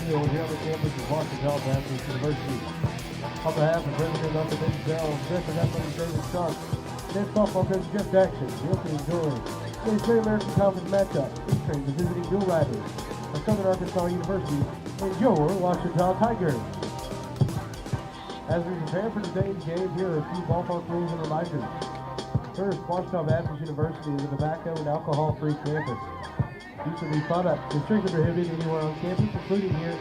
field here on the campus of Washington Baptist University. On behalf of President of the SAU, Executive Athlete David Stark, head softball coach Jeff Jackson, we hope you enjoy today's Great American Conference matchup featuring the visiting dual riders of Southern Arkansas University and your Washington Tigers. As we prepare for today's game, here are a few ballpark rules and reminders. First, Washington Baptist University is a tobacco and alcohol-free campus. Use of these products is strictly prohibited anywhere on campus, including here.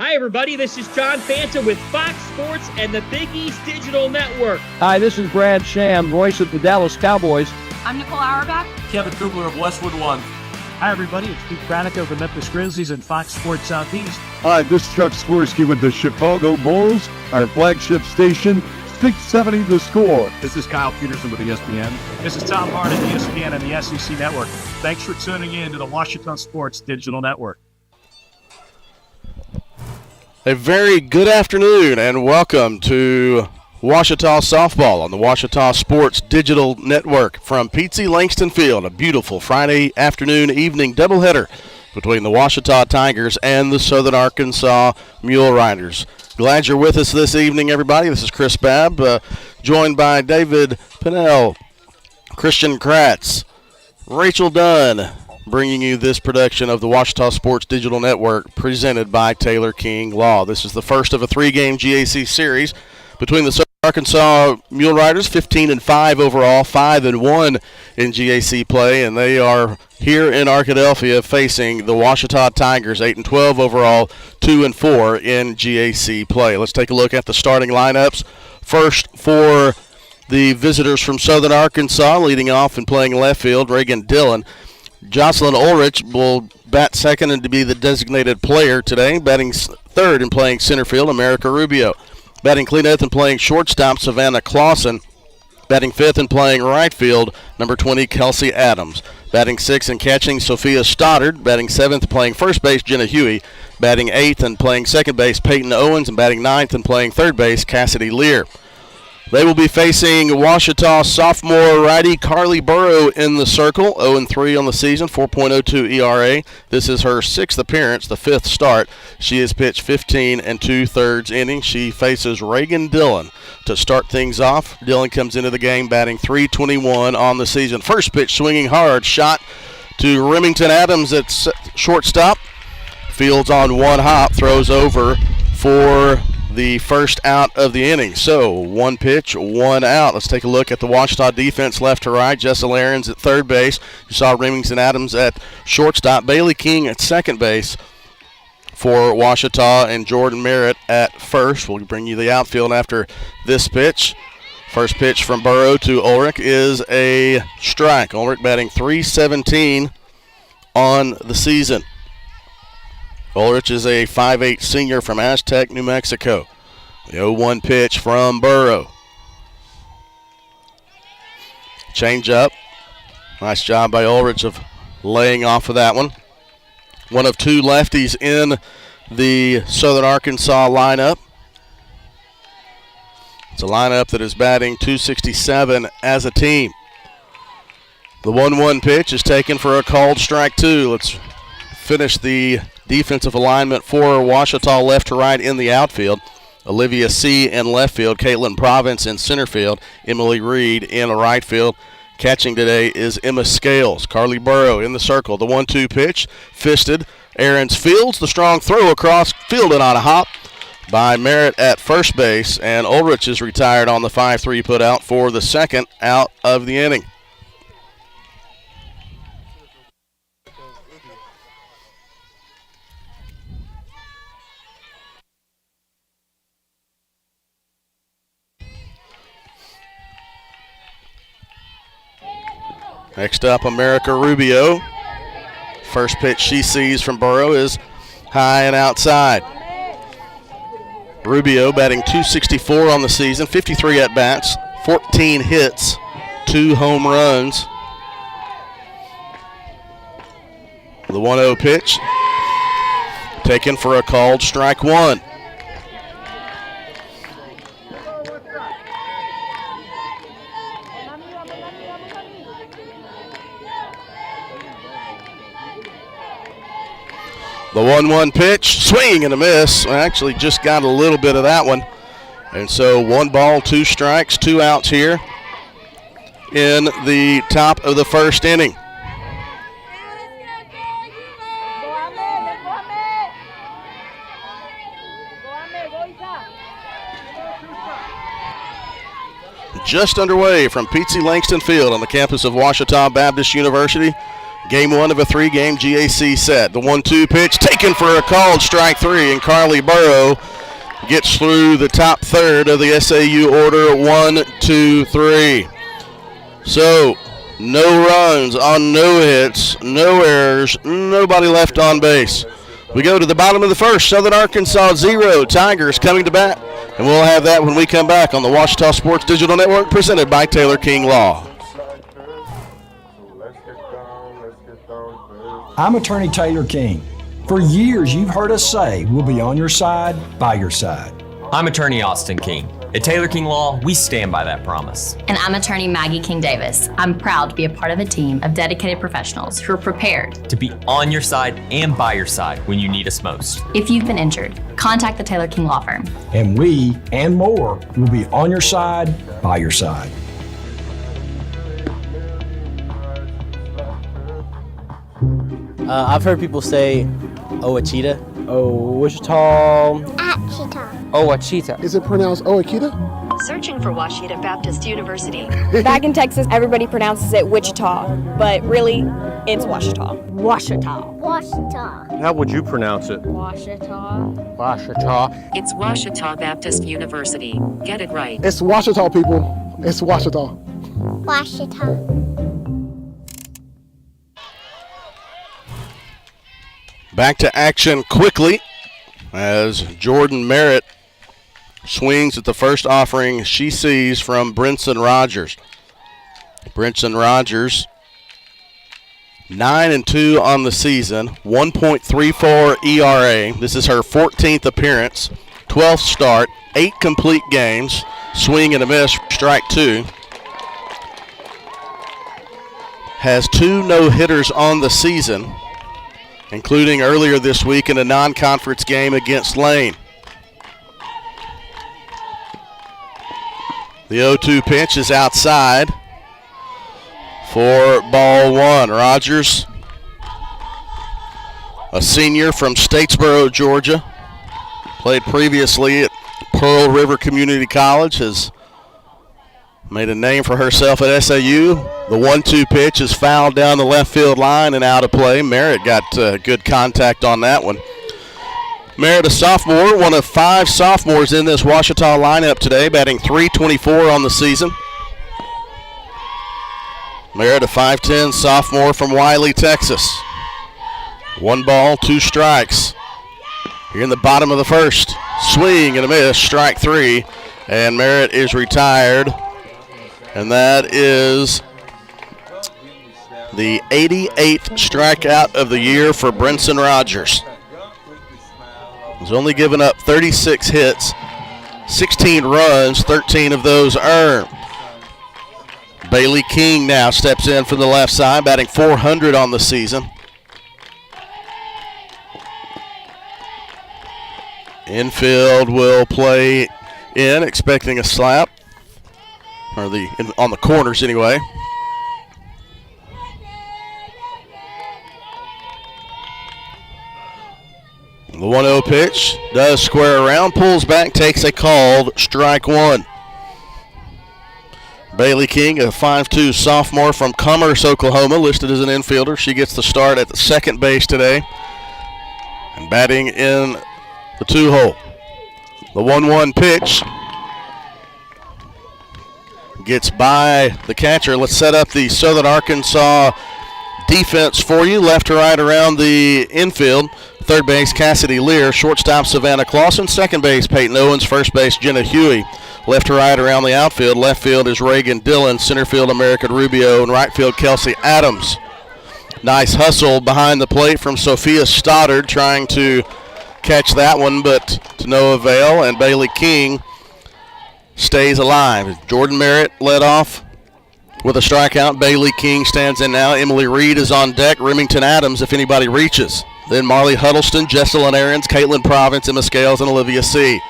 Hi, everybody. This is John Fanta with Fox Sports and the Big East Digital Network. Hi, this is Brad Sham, voice of the Dallas Cowboys. I'm Nicole Auerbach. Kevin Kugler of Westwood One. Hi, everybody. It's Pete Craddock of the Memphis Grizzlies and Fox Sports Southeast. Hi, this is Chuck Swirsky with the Chicago Bulls, our flagship station, 670 The Score. This is Kyle Peterson with ESPN. This is Tom Hart at ESPN and the SEC Network. Thanks for tuning in to the Washington Sports Digital Network. A very good afternoon and welcome to Washita Softball on the Washita Sports Digital Network from Pete Langston Field. A beautiful Friday afternoon evening doubleheader between the Washita Tigers and the Southern Arkansas Mule Riders. Glad you're with us this evening, everybody. This is Chris Babb, joined by David Pinnell, Christian Kratz, Rachel Dunn, bringing you this production of the Washita Sports Digital Network presented by Taylor King Law. This is the first of a three-game GAC series between the Southern Arkansas Mule Riders, 15-5 overall, 5-1 in GAC play, and they are here in Arkadelphia facing the Washita Tigers, 8-12 overall, 2-4 in GAC play. Let's take a look at the starting lineups. First for the visitors from Southern Arkansas, leading off and playing left field, Reagan Dillon. Jocelyn Ulrich will bat second and to be the designated player today. Batting third and playing center field, America Rubio. Batting cleanup and playing shortstop, Savannah Clausen. Batting fifth and playing right field, number 20, Kelsey Adams. Batting sixth and catching, Sophia Stoddard. Batting seventh, playing first base, Jenna Huey. Batting eighth and playing second base, Peyton Owens. And batting ninth and playing third base, Cassidy Lear. They will be facing Washita sophomore righty Carly Burrow in the circle, 0-3 on the season, 4.02 ERA. This is her sixth appearance, the fifth start. She has pitched 15 2/3 innings. She faces Reagan Dillon to start things off. Dillon comes into the game batting .321 on the season. First pitch swinging hard, shot to Remington Adams at shortstop. Fields on one hop, throws over for the first out of the inning. So, one pitch, one out. Let's take a look at the Washita defense left to right. Jessel Aarons at third base. You saw Remington Adams at shortstop. Bailey King at second base for Washita, and Jordan Merritt at first. We'll bring you the outfield after this pitch. First pitch from Burrow to Ulrich is a strike. Ulrich batting .317 on the season. Ulrich is a 5'8 senior from Aztec, New Mexico. The 0-1 pitch from Burrow. Change up. Nice job by Ulrich of laying off of that one. One of two lefties in the Southern Arkansas lineup. It's a lineup that is batting .267 as a team. The 1-1 pitch is taken for a called strike two. Let's finish the defensive alignment for Washita left to right in the outfield. Olivia C. in left field, Caitlin Province in center field, Emily Reed in right field. Catching today is Emma Scales. Carly Burrow in the circle. The 1-2 pitch, fisted. Aarons fields the strong throw across, fielded on a hop by Merritt at first base, and Ulrich is retired on the 5-3 put out for the second out of the inning. Next up, America Rubio. First pitch she sees from Burrow is high and outside. Rubio batting .264 on the season, 53 at-bats, 14 hits, 2 home runs. The 1-0 pitch taken for a called strike one. The 1-1 pitch, swing and a miss. Actually just got a little bit of that one. And so 1 ball, 2 strikes, 2 outs here in the top of the first inning. Just underway from Pete Langston Field on the campus of Washita Baptist University. Game 1 of a 3-game GAC set. The 1-2 pitch taken for a called strike 3, and Carly Burrow gets through the top third of the SAU order. 1, 2, 3. So, no runs on no hits, no errors, nobody left on base. We go to the bottom of the first. Southern Arkansas 0, Tigers coming to bat. And we'll have that when we come back on the Ouachita Sports Digital Network, presented by Taylor King Law. I'm attorney Taylor King. For years, you've heard us say we'll be on your side, by your side. I'm attorney Austin King. At Taylor King Law, we stand by that promise. And I'm attorney Maggie King Davis. I'm proud to be a part of a team of dedicated professionals who are prepared to be on your side and by your side when you need us most. If you've been injured, contact the Taylor King Law Firm. And we, and more, will be on your side, by your side. I've heard people say Ouachita. Ouachita. Ouachita. Is it pronounced Ouachita? Searching for Ouachita Baptist University. Back in Texas, everybody pronounces it Wichita, but really, it's Ouachita. Ouachita. Ouachita. How would you pronounce it? Ouachita. Ouachita. It's Ouachita Baptist University. Get it right. It's Ouachita, people. It's Ouachita. Ouachita. Back to action quickly as Jordan Merritt swings at the first offering she sees from Brinson Rogers. Brinson Rogers, 9-2 on the season, 1.34 ERA. This is her 14th appearance, 12th start, 8 complete games, swing and a miss, strike 2. Has 2 no-hitters on the season, including earlier this week in a non-conference game against Lane. The 0-2 pitch is outside for ball 1. Rogers, a senior from Statesboro, Georgia, played previously at Pearl River Community College, has made a name for herself at SAU. The 1-2 pitch is fouled down the left field line and out of play. Merritt got good contact on that one. Merritt, a sophomore, one of 5 sophomores in this Ouachita lineup today, batting .324 on the season. Merritt, a 5'10 sophomore from Wiley, Texas. 1 ball, 2 strikes. Here in the bottom of the first. Swing and a miss, strike 3, and Merritt is retired. And that is the 88th strikeout of the year for Brinson Rogers. He's only given up 36 hits, 16 runs, 13 of those earned. Bailey King now steps in from the left side, batting .400 on the season. Infield will play in, expecting a slap. Or on the corners anyway. The 1-0 pitch does square around, pulls back, takes a called strike 1. Bailey King, a 5'2 sophomore from Commerce, Oklahoma, listed as an infielder. She gets the start at the second base today and batting in the 2-hole. The 1-1 pitch gets by the catcher. Let's set up the Southern Arkansas defense for you. Left to right around the infield. Third base, Cassidy Lear. Shortstop, Savannah Clausen. Second base, Peyton Owens. First base, Jenna Huey. Left to right around the outfield. Left field is Reagan Dillon. Center field, American Rubio. And right field, Kelsey Adams. Nice hustle behind the plate from Sophia Stoddard, trying to catch that one, but to no avail. And Bailey King stays alive. Jordan Merritt led off with a strikeout. Bailey King stands in now. Emily Reed is on deck. Remington Adams, if anybody reaches. Then Marley Huddleston, Jesselyn Aarons, Caitlin Province, Emma Scales, and Olivia C.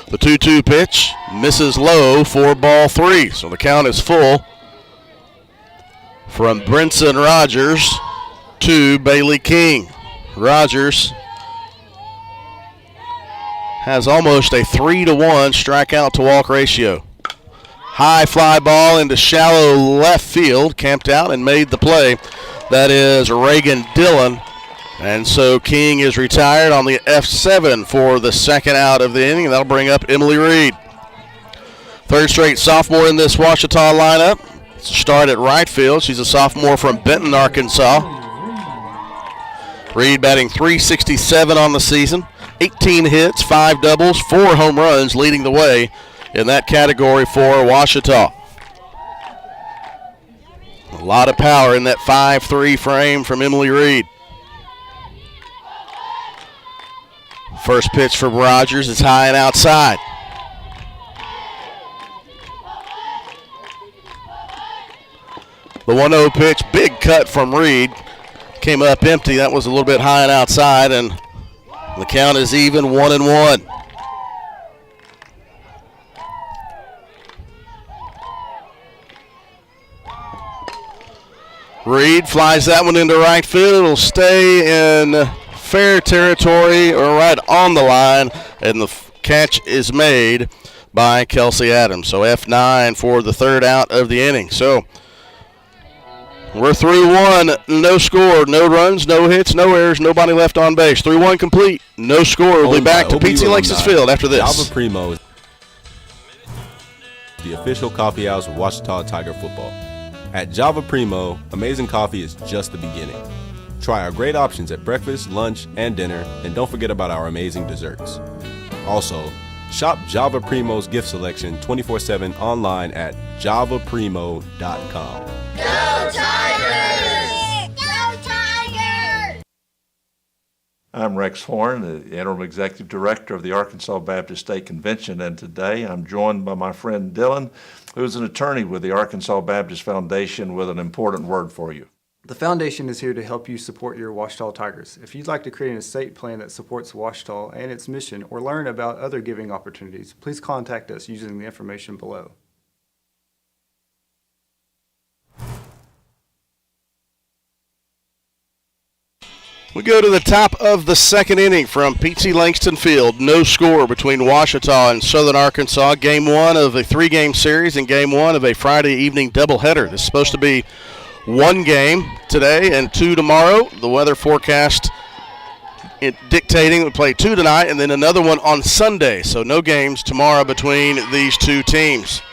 The 2-2 pitch misses low for ball 3. So the count is full from Brinson Rogers to Bailey King. Rogers has almost a 3-to-1 strikeout to walk ratio. High fly ball into shallow left field, camped out and made the play. That is Reagan Dillon. And so King is retired on the F7 for the second out of the inning. That'll bring up Emily Reed. Third straight sophomore in this Ouachita lineup. Start at right field. She's a sophomore from Benton, Arkansas. Reed batting .367 on the season. 18 hits, 5 doubles, 4 home runs, leading the way in that category for Ouachita. A lot of power in that 5'3" frame from Emily Reed. First pitch from Rogers is high and outside. The 1-0 pitch, big cut from Reed. Came up empty. That was a little bit high and outside, and the count is even 1-1. Reed flies that one into right field. It'll stay in fair territory or right on the line, and the catch is made by Kelsey Adams. So F9 for the third out of the inning. So we're 3-1, no score, no runs, no hits, no errors, nobody left on base. 3-1 complete, no score. We'll be back to Pizzi Lakes Field after this. Java Primo is the official coffee house of Ouachita Tiger football. At Java Primo, amazing coffee is just the beginning. Try our great options at breakfast, lunch, and dinner, and don't forget about our amazing desserts. Also, shop Java Primo's gift selection 24/7 online at javaprimo.com. Go Tigers! Go Tigers! I'm Rex Horn, the Interim Executive Director of the Arkansas Baptist State Convention, and today I'm joined by my friend Dylan, who's an attorney with the Arkansas Baptist Foundation, with an important word for you. The foundation is here to help you support your Ouachita Tigers. If you'd like to create an estate plan that supports Ouachita and its mission, or learn about other giving opportunities, please contact us using the information below. We go to the top of the second inning from Pizzi Langston Field. No score between Ouachita and Southern Arkansas. Game one of a 3-game series and game one of a Friday evening doubleheader. This is supposed to be 1 game today and 2 tomorrow. The weather forecast dictating we play 2 tonight and then another one on Sunday. So no games tomorrow between these two teams.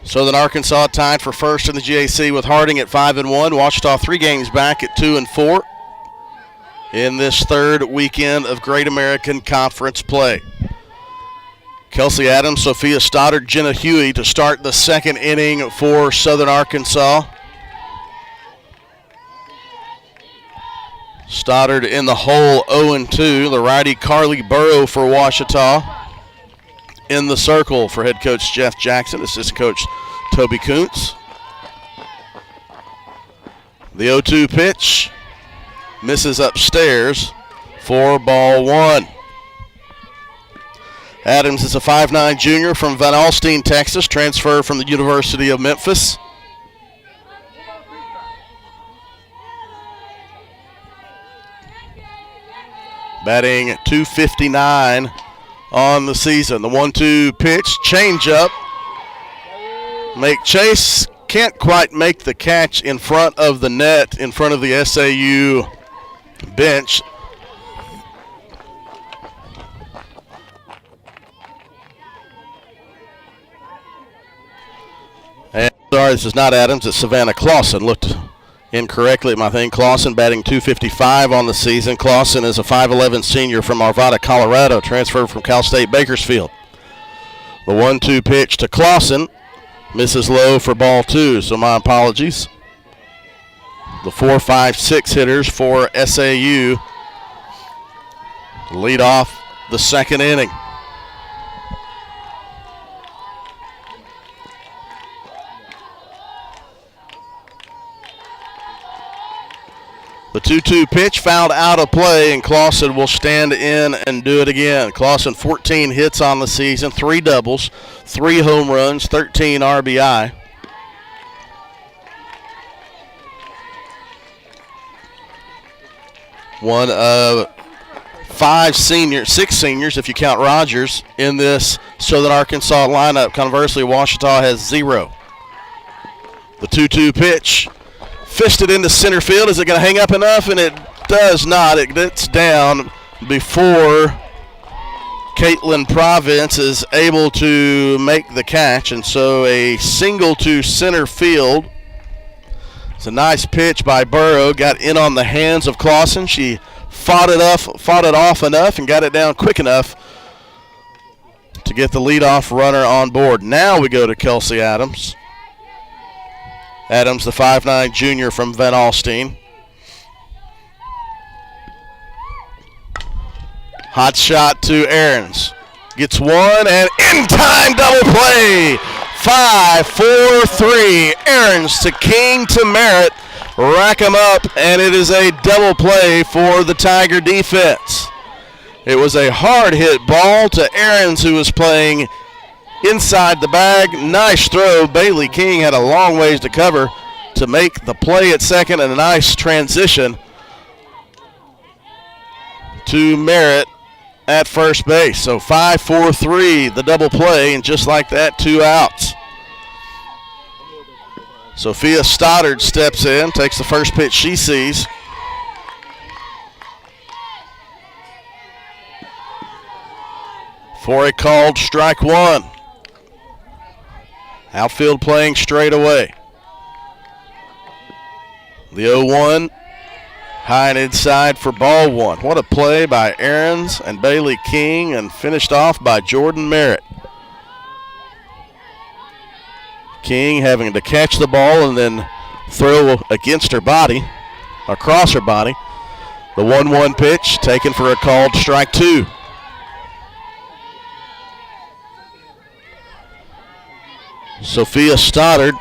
Southern Arkansas tied for first in the GAC with Harding at 5-1. Ouachita 3 games back at 2-4 in this third weekend of Great American Conference play. Kelsey Adams, Sophia Stoddard, Jenna Huey to start the second inning for Southern Arkansas. Stoddard in the hole 0-2. The righty Carly Burrow for Ouachita. In the circle for head coach Jeff Jackson, assistant coach Toby Kuntz. The 0-2 pitch misses upstairs for ball 1. Adams is a 5'9" junior from Van Alstyne, Texas, transfer from the University of Memphis. Batting .259 on the season. The 1-2 pitch, changeup. Make Chase can't quite make the catch in front of the net, in front of the SAU bench. And sorry, this is not Adams, it's Savannah Clausen. Looked incorrectly at my thing. Clausen batting .255 on the season. Clausen is a 5'11" senior from Arvada, Colorado, transferred from Cal State Bakersfield. The 1-2 pitch to Clausen misses low for ball 2, so my apologies. The 4-5-6 hitters for SAU lead off the second inning. The 2-2 pitch fouled out of play, and Clausen will stand in and do it again. Clausen 14 hits on the season, 3 doubles, 3 home runs, 13 RBI. One of 6 seniors, if you count Rogers, in this Southern Arkansas lineup. Conversely, Ouachita has 0. The 2-2 pitch fisted into center field. Is it going to hang up enough? And it does not. It gets down before Caitlin Province is able to make the catch, and so a single to center field. It's a nice pitch by Burrow. Got in on the hands of Clausen. She fought it off enough and got it down quick enough to get the leadoff runner on board. Now we go to Kelsey Adams. Adams, the 5'9" junior from Van Alstyne. Hot shot to Aarons. Gets one, and in-time double play. 5-4-3. Aarons to King to Merritt. Rack him up, and it is a double play for the Tiger defense. It was a hard hit ball to Aarons, who was playing inside the bag. Nice throw. Bailey King had a long ways to cover to make the play at second, and a nice transition to Merritt at first base. So 5-4-3, the double play, and just like that, 2 outs. Sophia Stoddard steps in, takes the first pitch she sees. For a called strike one. Outfield playing straight away. The 0-1. High and inside for ball one. What a play by Aarons and Bailey King, and finished off by Jordan Merritt. King having to catch the ball and then throw against her body, across her body. The 1-1 pitch taken for a called strike two. Sophia Stoddard,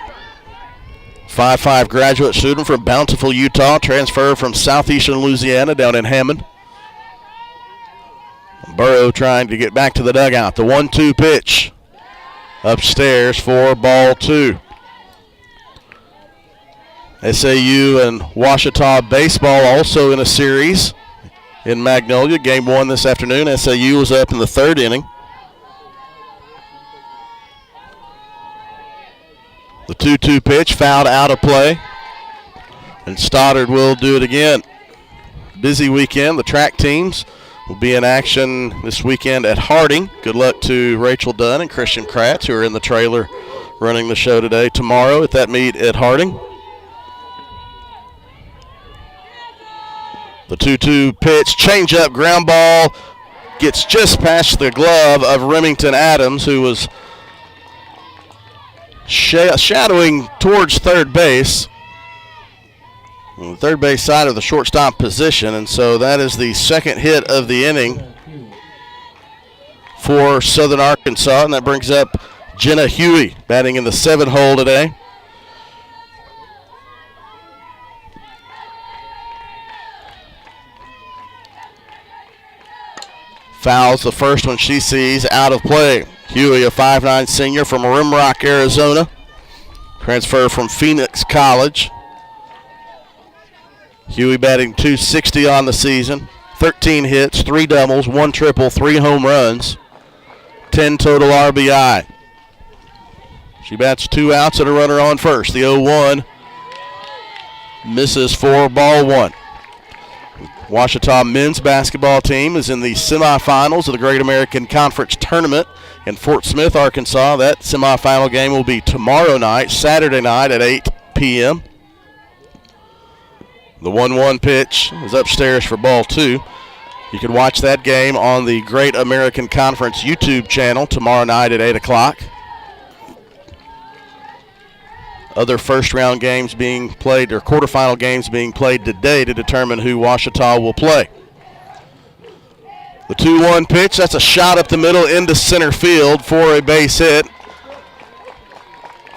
5'5" graduate student from Bountiful, Utah, transferred from Southeastern Louisiana down in Hammond. Burrow trying to get back to the dugout. The 1-2 pitch upstairs for ball two. SAU and Ouachita baseball also in a series in Magnolia. Game one this afternoon. SAU was up in the third inning. The 2-2 pitch fouled out of play, and Stoddard will do it again. Busy weekend. The track teams will be in action this weekend at Harding. Good luck to Rachel Dunn and Christian Kratz, who are in the trailer running the show today. Tomorrow at that meet at Harding. The 2-2 pitch, changeup, ground ball, gets just past the glove of Remington Adams, who was shadowing towards third base, on the third base side of the shortstop position, and so that is the second hit of the inning for Southern Arkansas, and that brings up Jenna Huey batting in the 7 hole today. Fouls the first one she sees, out of play. Huey, a 5'9" senior from Rimrock, Arizona. Transfer from Phoenix College. Huey batting .260 on the season. 13 hits, 3 doubles, 1 triple, 3 home runs. 10 total RBI. She bats 2 outs and a runner on first. The 0-1 misses for ball one. Ouachita men's basketball team is in the semifinals of the Great American Conference Tournament in Fort Smith, Arkansas. That semifinal game will be tomorrow night, Saturday night at 8 p.m. The 1-1 pitch is upstairs for ball two. You can watch that game on the Great American Conference YouTube channel tomorrow night at 8 o'clock. Other first-round games being played, or quarterfinal games being played today to determine who Ouachita will play. The 2-1 pitch, that's a shot up the middle into center field for a base hit.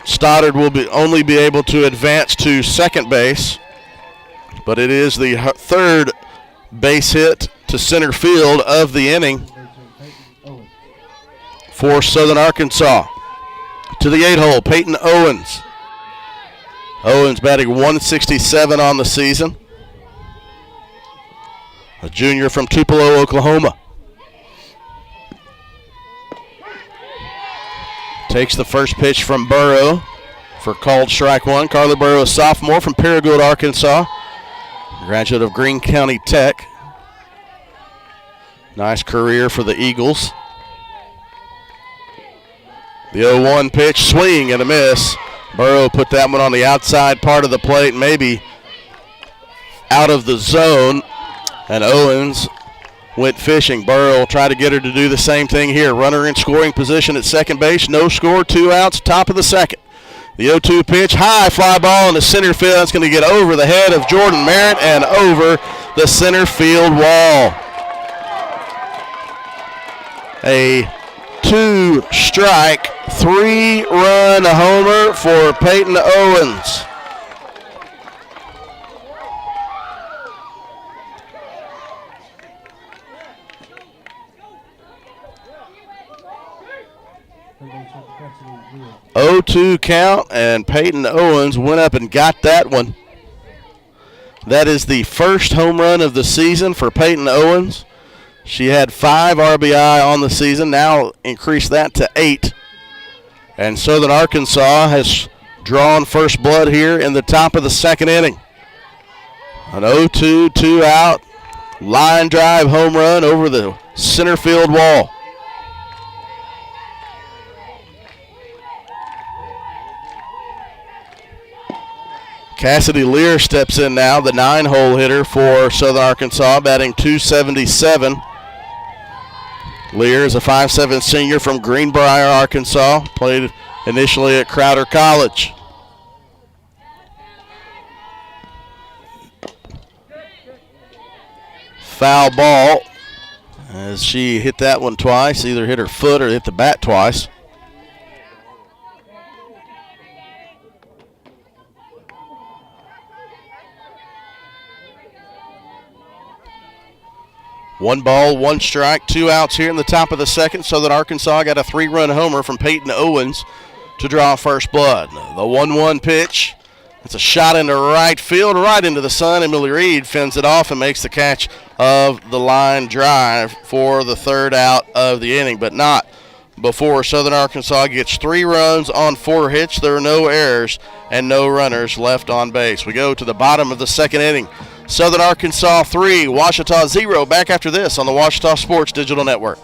Stoddard will only be able to advance to second base, but it is the third base hit to center field of the inning for Southern Arkansas. To the 8 hole, Peyton Owens. Owens batting .167 on the season. A junior from Tupelo, Oklahoma. Takes the first pitch from Burrow. for called strike one. Carly Burrow, a sophomore from Paragould, Arkansas. Graduate of Greene County Tech. Nice career for the Eagles. The 0-1 pitch, swing and a miss. Burrow put that one on the outside part of the plate, maybe out of the zone, and Owens went fishing. Burrow will try to get her to do the same thing here. Runner in scoring position at second base, no score, 2 outs, top of the second. The 0-2 pitch, high fly ball in the center field. That's going to get over the head of Jordan Merritt and over the center field wall. A 2-strike, 3-run homer for Peyton Owens. Oh, 0-2 count, and Peyton Owens went up and got that one. That is the first home run of the season for Peyton Owens. She had 5 RBI on the season, now increased that to 8. And Southern Arkansas has drawn first blood here in the top of the second inning. An 0-2, 2-out, line drive home run over the center field wall. Cassidy Lear steps in now, the 9-hole hitter for Southern Arkansas, batting .277. Lear is a 5'7" senior from Greenbrier, Arkansas. Played initially at Crowder College. Foul ball as she hit that one twice, either hit her foot or hit the bat twice. One ball, 1 strike, 2 outs here in the top of the second. Southern Arkansas got a 3-run homer from Peyton Owens to draw first blood. The 1-1 pitch. It's a shot into right field, right into the sun. Emily Reed fends it off and makes the catch of the line drive for the 3rd out of the inning, but not before Southern Arkansas gets 3 runs on 4 hits. There are no errors and no runners left on base. We go to the bottom of the second inning. Southern Arkansas 3, Ouachita 0. Back after this on the Ouachita Sports Digital Network.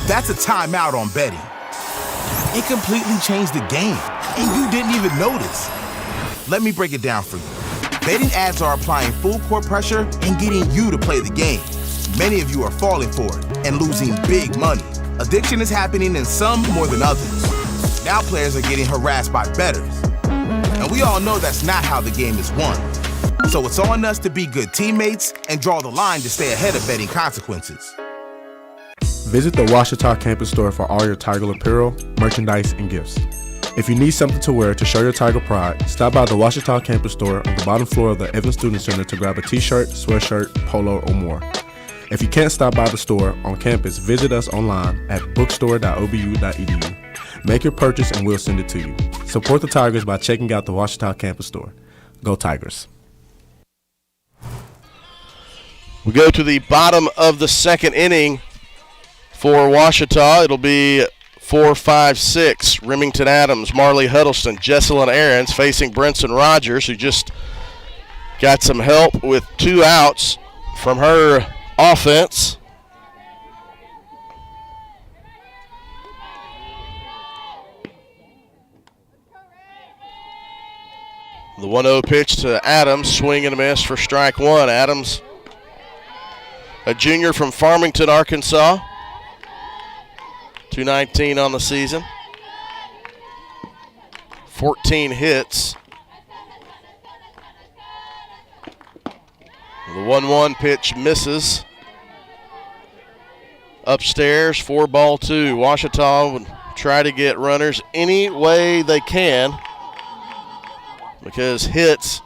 That's a timeout on betting. It completely changed the game, and you didn't even notice. Let me break it down for you. Betting ads are applying full court pressure and getting you to play the game. Many of you are falling for it and losing big money. Addiction is happening in some more than others. Now players are getting harassed by bettors. And we all know that's not how the game is won. So it's on us to be good teammates and draw the line to stay ahead of betting consequences. Visit the Ouachita campus store for all your Tiger apparel, merchandise, and gifts. If you need something to wear to show your Tiger pride, stop by the Ouachita campus store on the bottom floor of the Evans Student Center to grab a t-shirt, sweatshirt, polo, or more. If you can't stop by the store on campus, visit us online at bookstore.obu.edu. Make your purchase and we'll send it to you. Support the Tigers by checking out the Ouachita campus store. Go Tigers. We go to the bottom of the second inning for Ouachita. It'll be 4-5-6. Remington Adams, Marley Huddleston, Jesselyn Aarons facing Brinson Rogers, who just got some help with 2 outs from her offense. The 1-0 pitch to Adams, swing and a miss for strike 1. Adams, a junior from Farmington, Arkansas. .219 on the season. 14 hits. The 1-1 pitch misses. Upstairs, 4-2. Ouachita would try to get runners any way they can because hits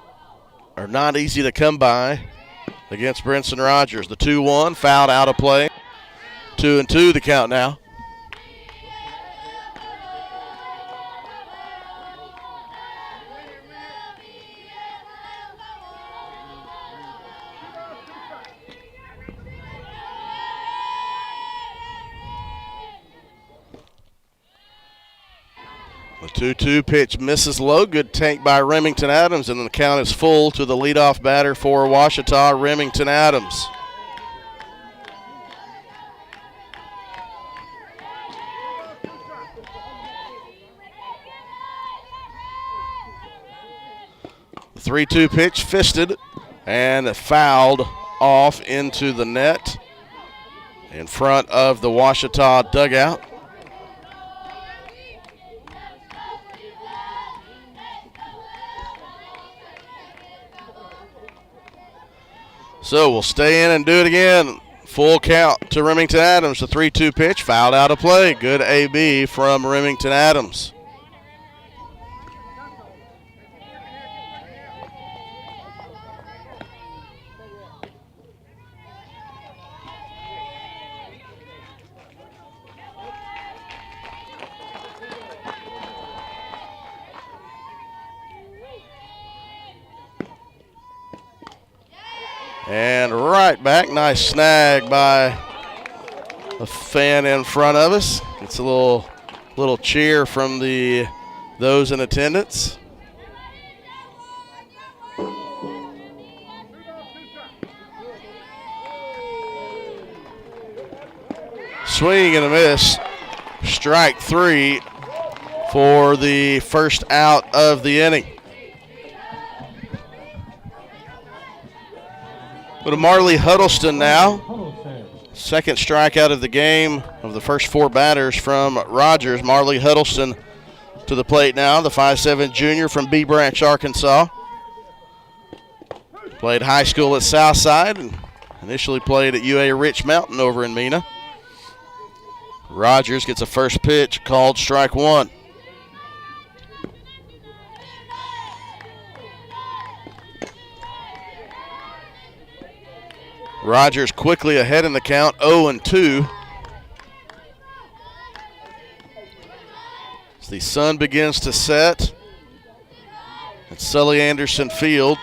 are not easy to come by against Brinson Rogers. The 2-1, fouled out of play. 2-2 the count now. The 2-2 pitch misses low. Good take by Remington Adams, and the count is full to the leadoff batter for Ouachita, Remington Adams. The 3-2 pitch fisted and fouled off into the net in front of the Ouachita dugout. So we'll stay in and do it again. Full count to Remington Adams. The 3-2 pitch fouled out of play. Good AB from Remington Adams. And right back, nice snag by a fan in front of us. It's a little cheer from those in attendance. Swing and a miss. Strike 3 for the first out of the inning. Go to Marley Huddleston now. Second strikeout of the game of the first 4 batters from Rogers. Marley Huddleston to the plate now, the 5'7" junior from Bee Branch, Arkansas. Played high school at Southside and initially played at UA Rich Mountain over in Mena. Rogers gets a first pitch called strike 1. Rogers quickly ahead in the count, 0-2. As the sun begins to set at Sully Anderson Field.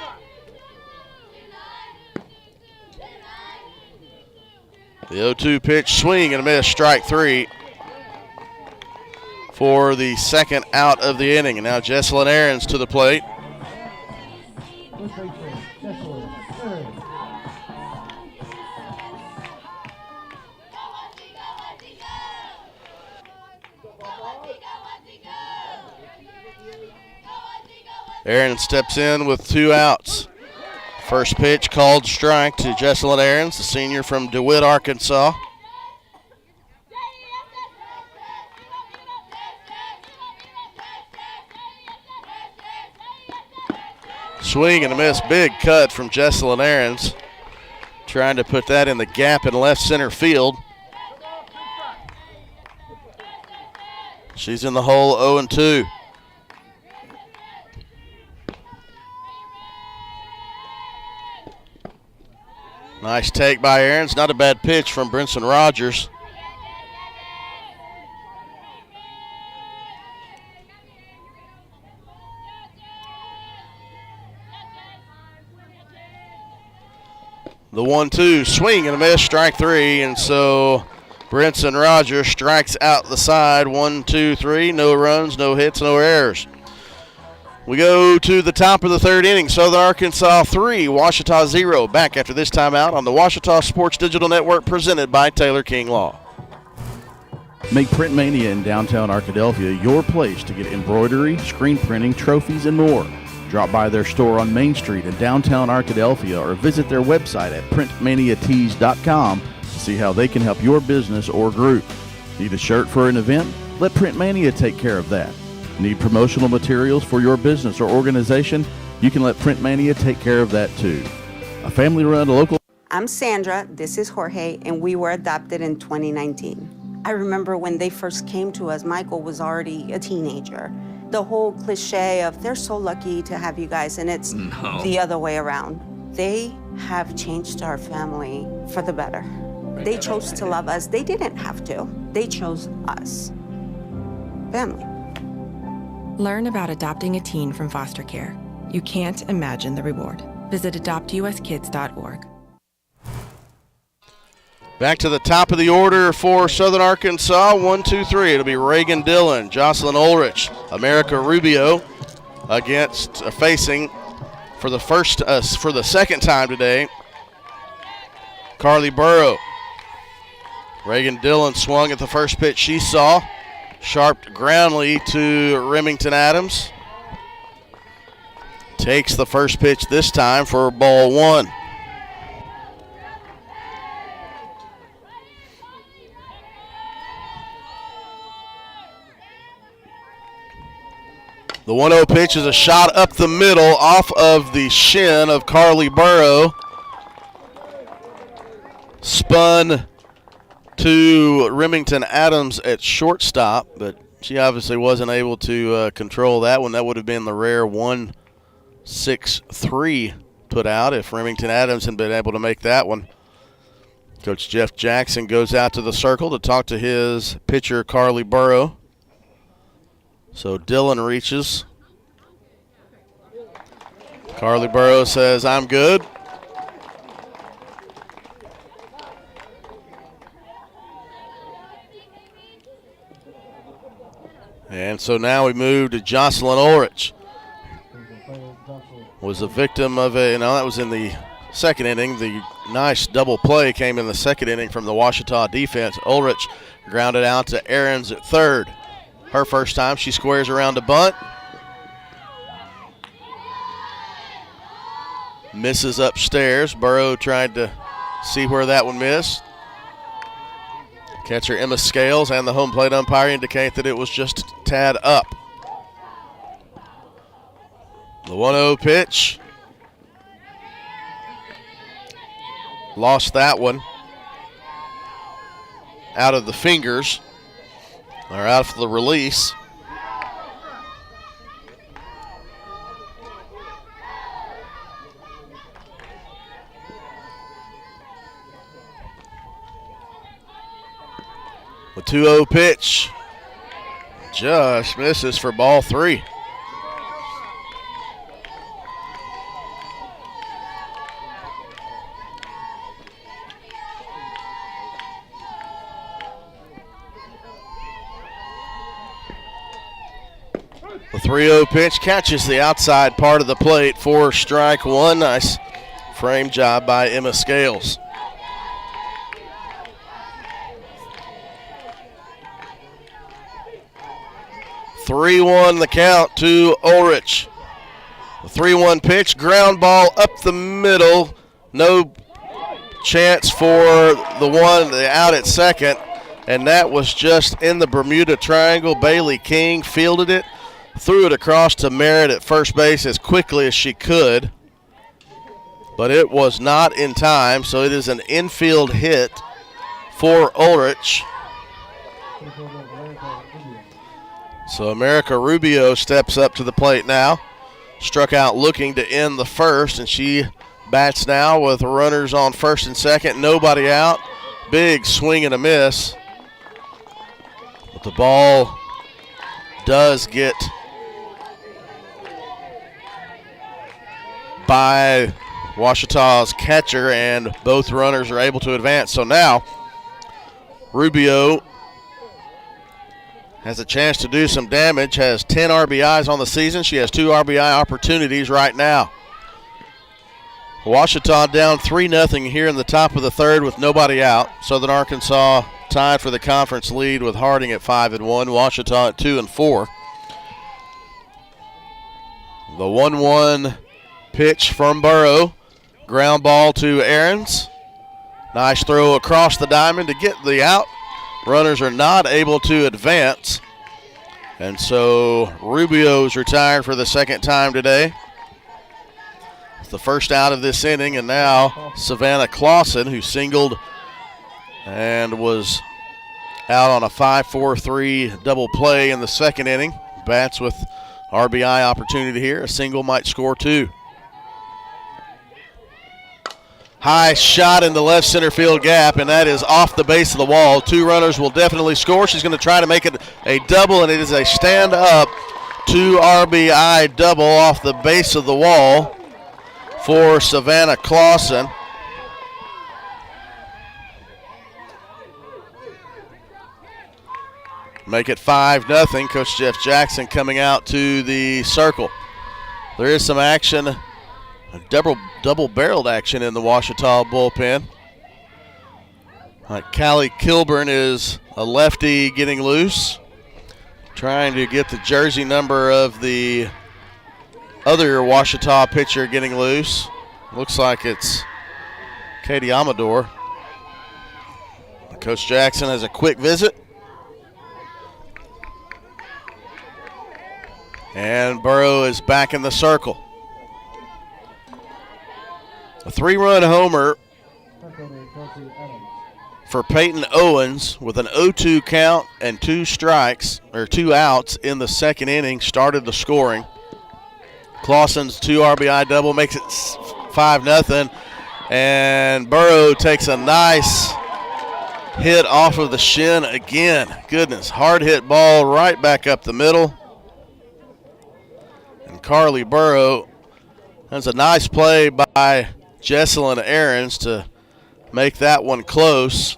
The 0-2 pitch, swing and a miss, strike 3 for the second out of the inning. And now Jesselyn Aarons to the plate. Aaron steps in with 2 outs. First pitch called strike to Jesselyn Aarons, the senior from DeWitt, Arkansas. Swing and a miss, big cut from Jesselyn Aarons. Trying to put that in the gap in left center field. She's in the hole, 0-2. Nice take by Aarons. Not a bad pitch from Brinson Rogers. The 1-2 swing and a miss, strike 3, and so Brinson Rogers strikes out the side. 1, 2, 3. No runs, no hits, no errors. We go to the top of the third inning. Southern Arkansas 3, Ouachita 0. Back after this timeout on the Ouachita Sports Digital Network presented by Taylor King Law. Make Print Mania in downtown Arkadelphia your place to get embroidery, screen printing, trophies, and more. Drop by their store on Main Street in downtown Arkadelphia or visit their website at printmaniatees.com to see how they can help your business or group. Need a shirt for an event? Let Print Mania take care of that. Need promotional materials for your business or organization? You can let Print Mania take care of that too. A family-run local. I'm Sandra, this is Jorge, and we were adopted in 2019. I remember when they first came to us, Michael was already a teenager. The whole cliche of they're so lucky to have you guys, and it's the other way around. They have changed our family for the better. They chose to love us. They didn't have to. They chose us. Family. Learn about adopting a teen from foster care. You can't imagine the reward. Visit adoptuskids.org. Back to the top of the order for Southern Arkansas. 1, 2, 3. It'll be Reagan Dillon, Jocelyn Ulrich, America Rubio facing for the second time today, Carly Burrow. Reagan Dillon swung at the first pitch she saw. Sharp groundly to Remington Adams. Takes the first pitch this time for ball 1. The 1-0 pitch is a shot up the middle off of the shin of Carly Burrow. Spun to Remington Adams at shortstop, but she obviously wasn't able to control that one. That would have been the rare 1-6-3 put out if Remington Adams had been able to make that one. Coach Jeff Jackson goes out to the circle to talk to his pitcher, Carly Burrow. So Dillon reaches. Carly Burrow says, "I'm good." And so now we move to Jocelyn Ulrich. Was a victim of that was in the second inning. The nice double play came in the second inning from the Ouachita defense. Ulrich grounded out to Ahrens at third. Her first time, she squares around a bunt. Misses upstairs. Burrow tried to see where that one missed. Catcher Emma Scales and the home plate umpire indicate that it was just a tad up. The 1-0 pitch. Lost that one. Out of the fingers. Or out of the release. The 2-0 pitch just misses for ball 3. The 3-0 pitch catches the outside part of the plate for strike 1. Nice frame job by Emma Scales. 3-1 the count to Ulrich. The 3-1 pitch, ground ball up the middle. No chance for the out at second. And that was just in the Bermuda Triangle. Bailey King fielded it. Threw it across to Merritt at first base as quickly as she could. But it was not in time, so it is an infield hit for Ulrich. So America Rubio steps up to the plate now. Struck out looking to end the first, and she bats now with runners on first and second. Nobody out. Big swing and a miss. But the ball does get by Ouachita's catcher, and both runners are able to advance. So now Rubio has a chance to do some damage, has 10 RBIs on the season. She has 2 RBI opportunities right now. Ouachita down 3-0 here in the top of the third with nobody out. Southern Arkansas tied for the conference lead with Harding at 5-1, Ouachita at 2-4. The 1-1 pitch from Burrow. Ground ball to Ahrens. Nice throw across the diamond to get the out. Runners are not able to advance. And so Rubio's retired for the second time today. It's the first out of this inning, and now Savannah Clausen, who singled and was out on a 5-4-3 double play in the second inning, bats with RBI opportunity here. A single might score 2. High shot in the left center field gap, and that is off the base of the wall. 2 runners will definitely score. She's going to try to make it a double, and it is a stand-up 2 RBI double off the base of the wall for Savannah Clausen. make it 5-0. Coach Jeff Jackson coming out to the circle. There is some action, double-barreled action in the Ouachita bullpen. Callie Kilburn is a lefty getting loose, trying to get the jersey number of the other Ouachita pitcher getting loose. Looks like it's Katie Amador. Coach Jackson has a quick visit. And Burrow is back in the circle. A 3-run homer for Peyton Owens with an 0-2 count and 2 outs in the second inning started the scoring. Clausen's 2 RBI double makes it 5-0, and Burrow takes a nice hit off of the shin again. Goodness, hard hit ball right back up the middle. And Carly Burrow, that's a nice play by Jesselyn Aarons to make that one close.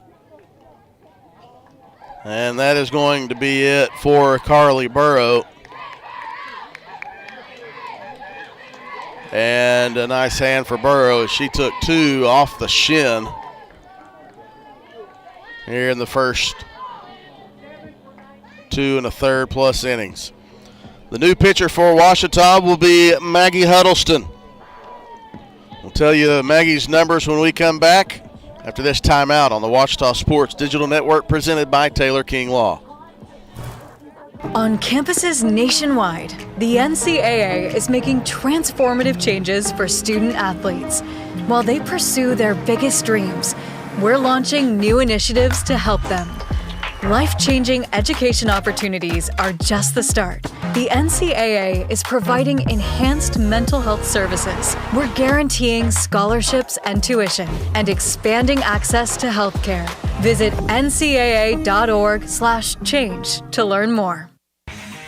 And that is going to be it for Carly Burrow. And a nice hand for Burrow as she took 2 off the shin here in the first 2 1/3 plus innings. The new pitcher for Ouachita will be Maggie Huddleston. We'll tell you Maggie's numbers when we come back after this timeout on the Ouachita Sports Digital Network presented by Taylor King Law. On campuses nationwide, the NCAA is making transformative changes for student athletes. While they pursue their biggest dreams, we're launching new initiatives to help them. Life-changing education opportunities are just the start. The NCAA is providing enhanced mental health services. We're guaranteeing scholarships and tuition and expanding access to healthcare. Visit ncaa.org/change to learn more.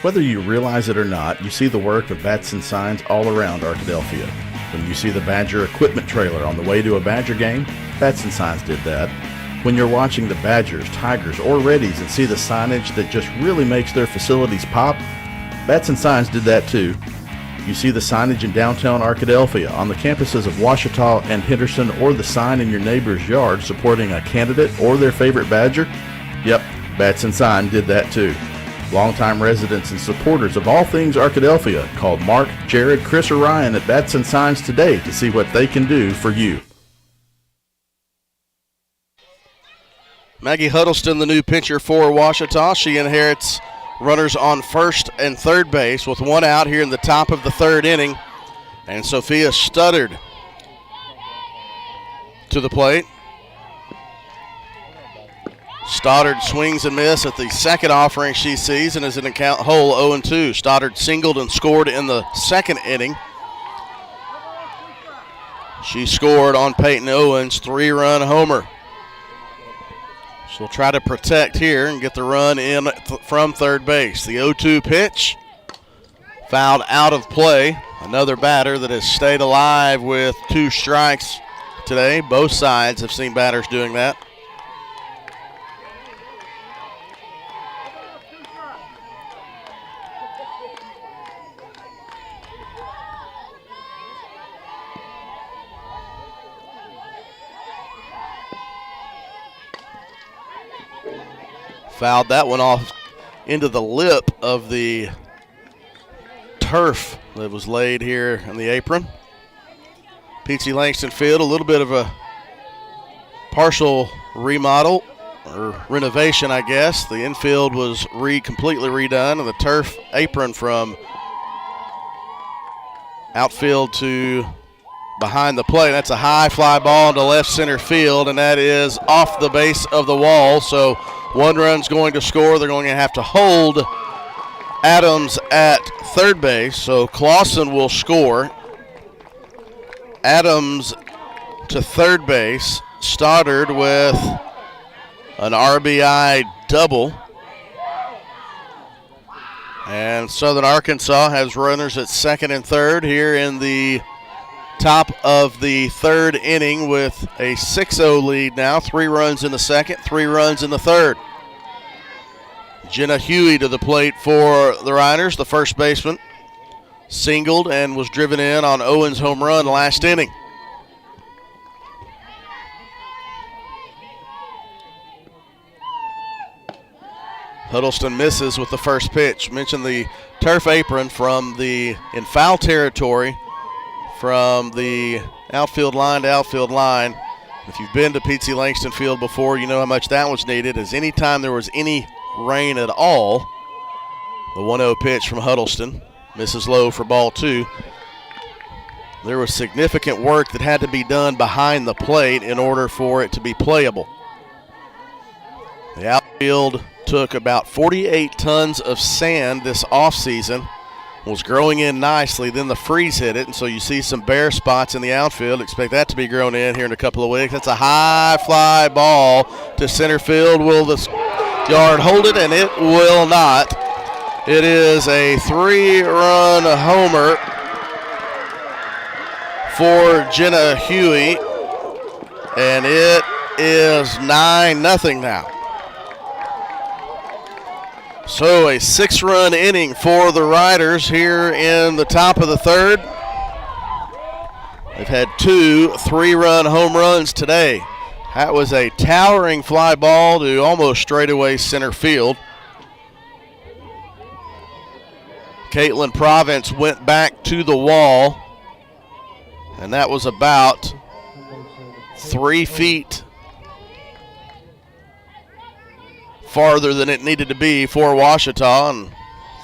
Whether you realize it or not, you see the work of Batson Signs all around Arkadelphia. When you see the Badger equipment trailer on the way to a Badger game, Batson Signs did that. When you're watching the Badgers, Tigers, or Reddies and see the signage that just really makes their facilities pop, Batson Signs did that too. You see the signage in downtown Arkadelphia, on the campuses of Ouachita and Henderson, or the sign in your neighbor's yard supporting a candidate or their favorite Badger? Yep, Batson Sign did that too. Longtime residents and supporters of all things Arkadelphia, call Mark, Jared, Chris, or Ryan at Batson Signs today to see what they can do for you. Maggie Huddleston, the new pitcher for Ouachita. She inherits runners on first and third base with 1 out here in the top of the 3rd inning. And Sophia Studdard to the plate. Stoddard swings and misses at the second offering she sees and is in a count hole 0-2. Stoddard singled and scored in the second inning. She scored on Peyton Owens' 3-run homer. She'll try to protect here and get the run in from third base. The 0-2 pitch fouled out of play. Another batter that has stayed alive with 2 strikes today. Both sides have seen batters doing that. Fouled that one off into the lip of the turf that was laid here in the apron. P.T. Langston Field, a little bit of a partial remodel or renovation, I guess. The infield was completely redone, and the turf apron from outfield to behind the plate. That's a high fly ball into left center field, and that is off the base of the wall. So 1 run's going to score. They're going to have to hold Adams at third base. So Clausen will score. Adams to third base. Stoddard with an RBI double. And Southern Arkansas has runners at second and third here in the top of the 3rd inning with a 6-0 lead now. 3 runs in the second, 3 runs in the third. Jenna Huey to the plate for the Riders, the first baseman. Singled and was driven in on Owens' home run last inning. Huddleston misses with the first pitch. Mentioned the turf apron in foul territory from the outfield line to outfield line. If you've been to P.T. Langston Field before, you know how much that was needed, as anytime there was any rain at all. The 1-0 pitch from Huddleston misses low for ball 2. There was significant work that had to be done behind the plate in order for it to be playable. The outfield took about 48 tons of sand this offseason, was growing in nicely, then the freeze hit it, and so you see some bare spots in the outfield. Expect that to be grown in here in a couple of weeks. That's a high fly ball to center field. Will the yard hold it? And it will not. It is a 3-run homer for Jenna Huey, and it is 9-0 now. So a 6-run inning for the Riders here in the top of the third. They've had 2 3-run home runs today. That was a towering fly ball to almost straightaway center field. Caitlin Province went back to the wall, and that was about 3 feet farther than it needed to be for Ouachita, and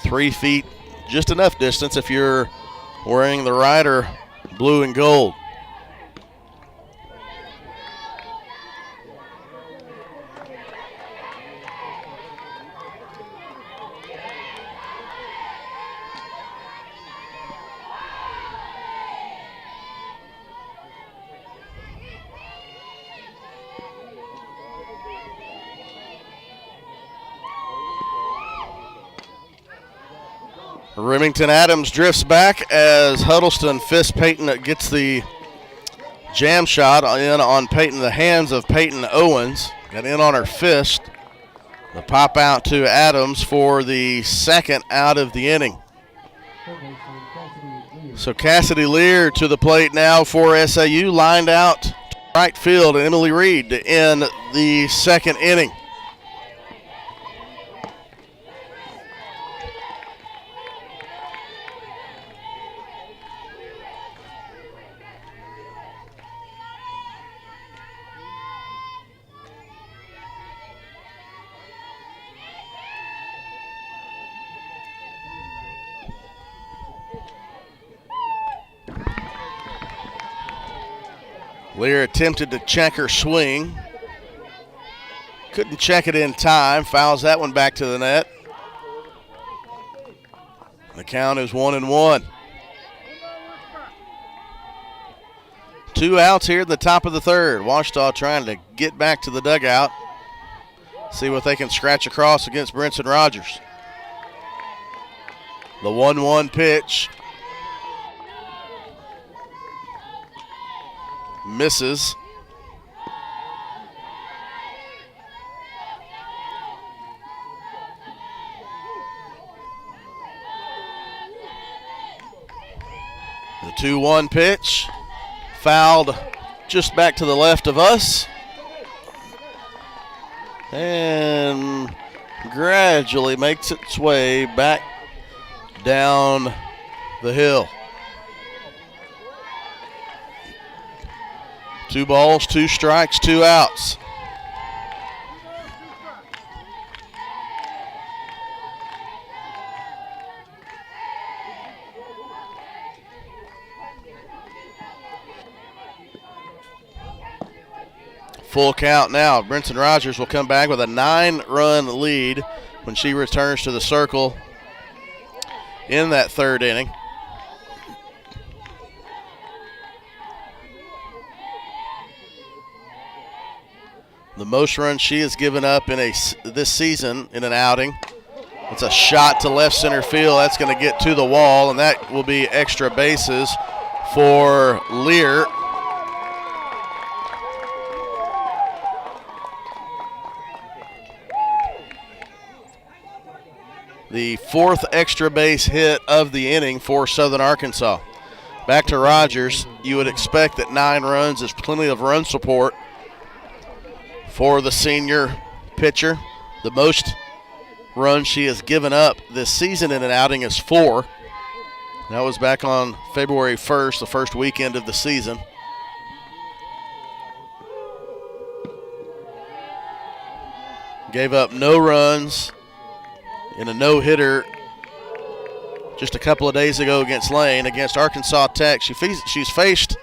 3 feet, just enough distance if you're wearing the Rider blue and gold. Remington Adams drifts back as Huddleston fist Peyton gets the jam shot in on Peyton, the hands of Peyton Owens. Got in on her fist. The pop out to Adams for the second out of the inning. So Cassidy Lear to the plate now for SAU, lined out to right field, and Emily Reed to end the second inning. Lear attempted to check her swing. Couldn't check it in time. Fouls that one back to the net. The count is 1-1. 2 outs here at the top of the third. Ouachita trying to get back to the dugout. See what they can scratch across against Brinson Rogers. The 1-1 pitch. Misses. The 2-1 pitch. Fouled just back to the left of us. And gradually makes its way back down the hill. 2 balls, 2 strikes, 2 outs. Full count now. Brinson Rogers will come back with a 9-run lead when she returns to the circle in that third inning. The most runs she has given up in this season in an outing. It's a shot to left center field. That's going to get to the wall, and that will be extra bases for Lear. the 4th extra base hit of the inning for Southern Arkansas. Back to Rogers. You would expect that 9 runs is plenty of run support for the senior pitcher. The most runs she has given up this season in an outing is 4. That was back on February 1st, the first weekend of the season. Gave up no runs in a no-hitter just a couple of days ago against Lane. Against Arkansas Tech, she's faced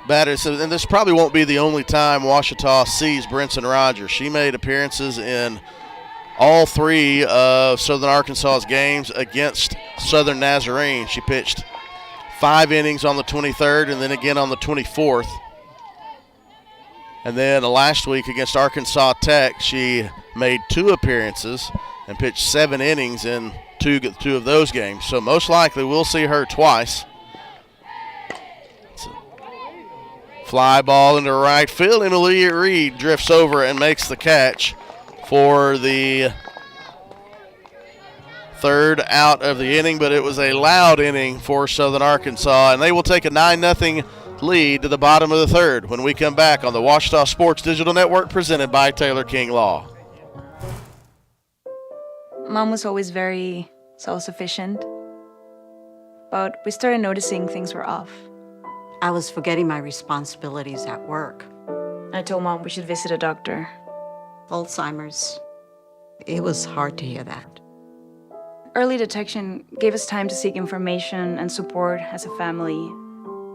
batters, and this probably won't be the only time Ouachita sees Brinson Rogers. She made appearances in all 3 of Southern Arkansas's games against Southern Nazarene. She pitched 5 innings on the 23rd and then again on the 24th. And then last week against Arkansas Tech, she made 2 appearances and pitched 7 innings in two of those games. So most likely we'll see her twice. It's a fly ball into right field, and Aaliyah Reed drifts over and makes the catch for the 3rd out of the inning, but it was a loud inning for Southern Arkansas, and they will take a 9-0 lead to the bottom of the 3rd when we come back on the Ouachita Sports Digital Network presented by Taylor King Law. Mom was always very self-sufficient, but we started noticing things were off. I was forgetting my responsibilities at work. I told Mom we should visit a doctor. Alzheimer's. It was hard to hear that. Early detection gave us time to seek information and support as a family.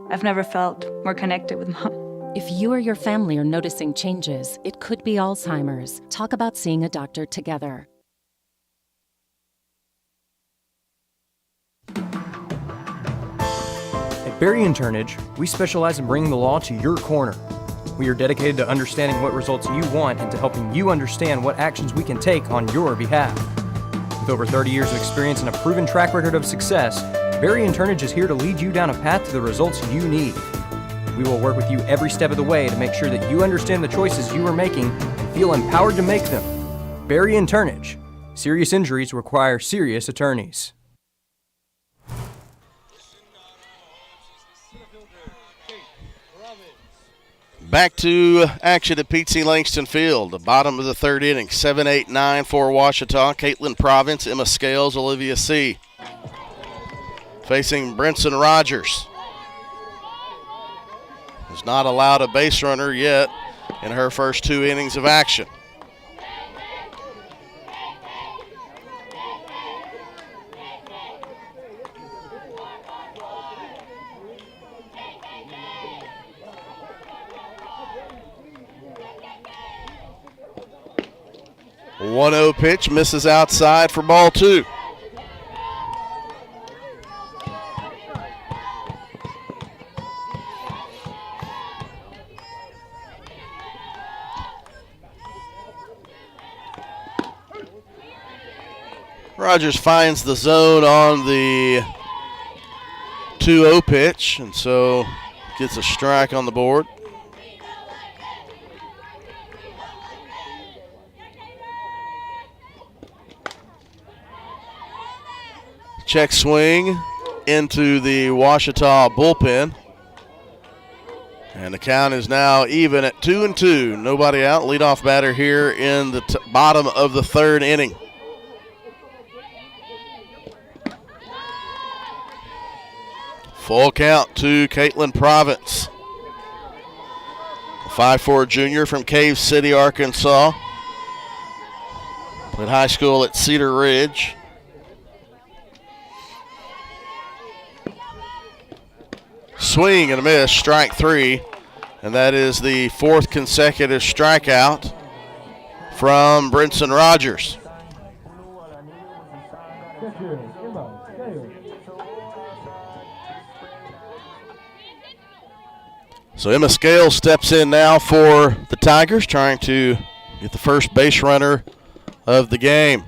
I've never felt more connected with Mom. If you or your family are noticing changes, it could be Alzheimer's. Talk about seeing a doctor together. At Berry & Turnage, we specialize in bringing the law to your corner. We are dedicated to understanding what results you want and to helping you understand what actions we can take on your behalf. With over 30 years of experience and a proven track record of success, Berry & Turnage is here to lead you down a path to the results you need. We will work with you every step of the way to make sure that you understand the choices you are making and feel empowered to make them. Berry & Turnage. Serious injuries require serious attorneys. Back to action at Pete C. Langston Field, the bottom of the 3rd inning. 7-8-9 for Ouachita. Caitlin Province, Emma Scales, Olivia C. Facing Brinson Rogers. Has not allowed a base runner yet in her first 2 innings of action. A 1-0 pitch misses outside for ball 2. Rogers finds the zone on the 2-0 pitch, and so gets a strike on the board. Check swing into the Ouachita bullpen. And the count is now even at 2-2. Nobody out. Leadoff batter here in the bottom of the 3rd inning. Full count to Caitlin Province. A 5'4" junior from Cave City, Arkansas. Played high school at Cedar Ridge. Swing and a miss, strike 3. And that is the 4th consecutive strikeout from Brinson Rogers. So Emma Scales steps in now for the Tigers, trying to get the first base runner of the game.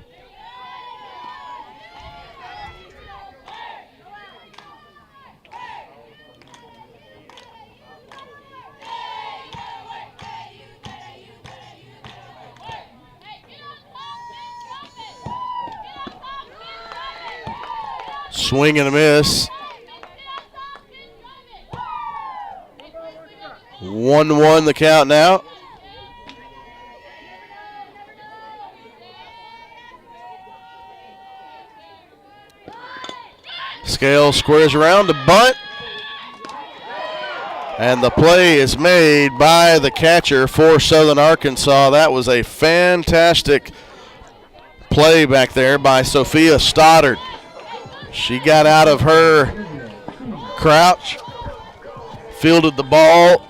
Swing and a miss. 1-1 the count now. Scales squares around to bunt. And the play is made by the catcher for Southern Arkansas. That was a fantastic play back there by Sophia Stoddard. She got out of her crouch, fielded the ball,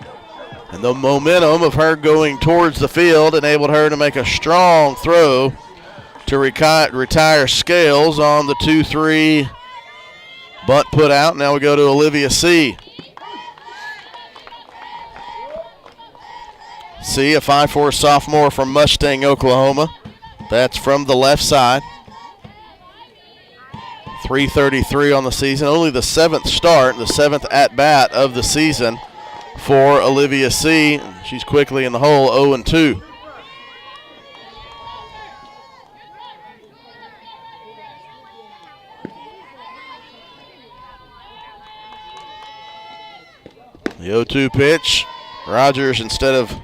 and the momentum of her going towards the field enabled her to make a strong throw to retire Scales on the 2-3 bunt put out. Now we go to Olivia C. C, a 5'4" sophomore from Mustang, Oklahoma. That's from the left side. 333 on the season. Only the 7th start, the 7th at-bat of the season for Olivia C. She's quickly in the hole, 0-2. The 0-2 pitch. Rogers, instead of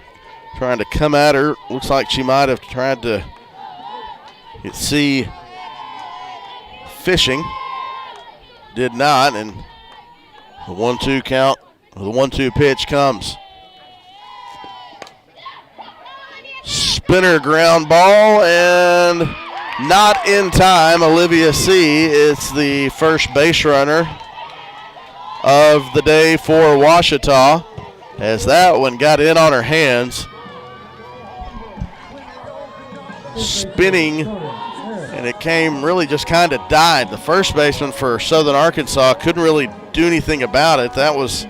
trying to come at her, looks like she might have tried to see fishing. Did not, and the 1-2 count, the 1-2 pitch comes. Spinner ground ball, and not in time. Olivia C. is the first base runner of the day for Ouachita, as that one got in on her hands. Spinning, and it came really just kind of died. The first baseman for Southern Arkansas couldn't really do anything about it. That was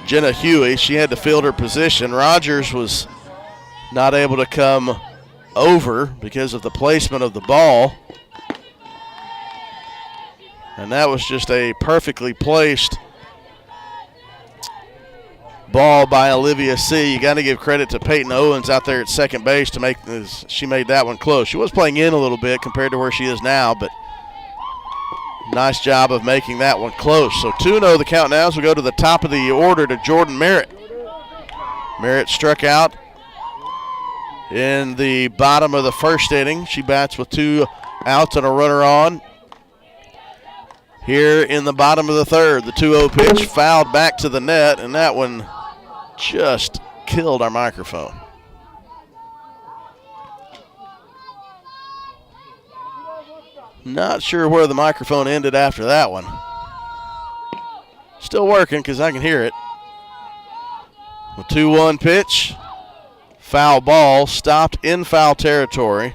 Jenna Huey. She had to field her position. Rogers was not able to come over because of the placement of the ball. And that was just a perfectly placed ball by Olivia C. You got to give credit to Peyton Owens out there at second base to make this. She made that one close. She was playing in a little bit compared to where she is now, but nice job of making that one close. So 2-0 the count now as we go to the top of the order to Jordan Merritt. Merritt struck out in the bottom of the first inning. She bats with 2 outs and a runner on. Here in the bottom of the third, the 2-0 pitch fouled back to the net, and that one just killed our microphone. Not sure where the microphone ended after that one. Still working because I can hear it. The 2-1 pitch, foul ball, stopped in foul territory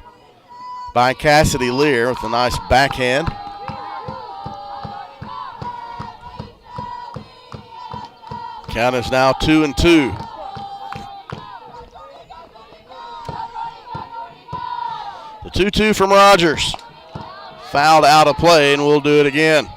by Cassidy Lear with a nice backhand. Count is now 2-2. The 2-2 from Rogers. Fouled out of play, and we'll do it again.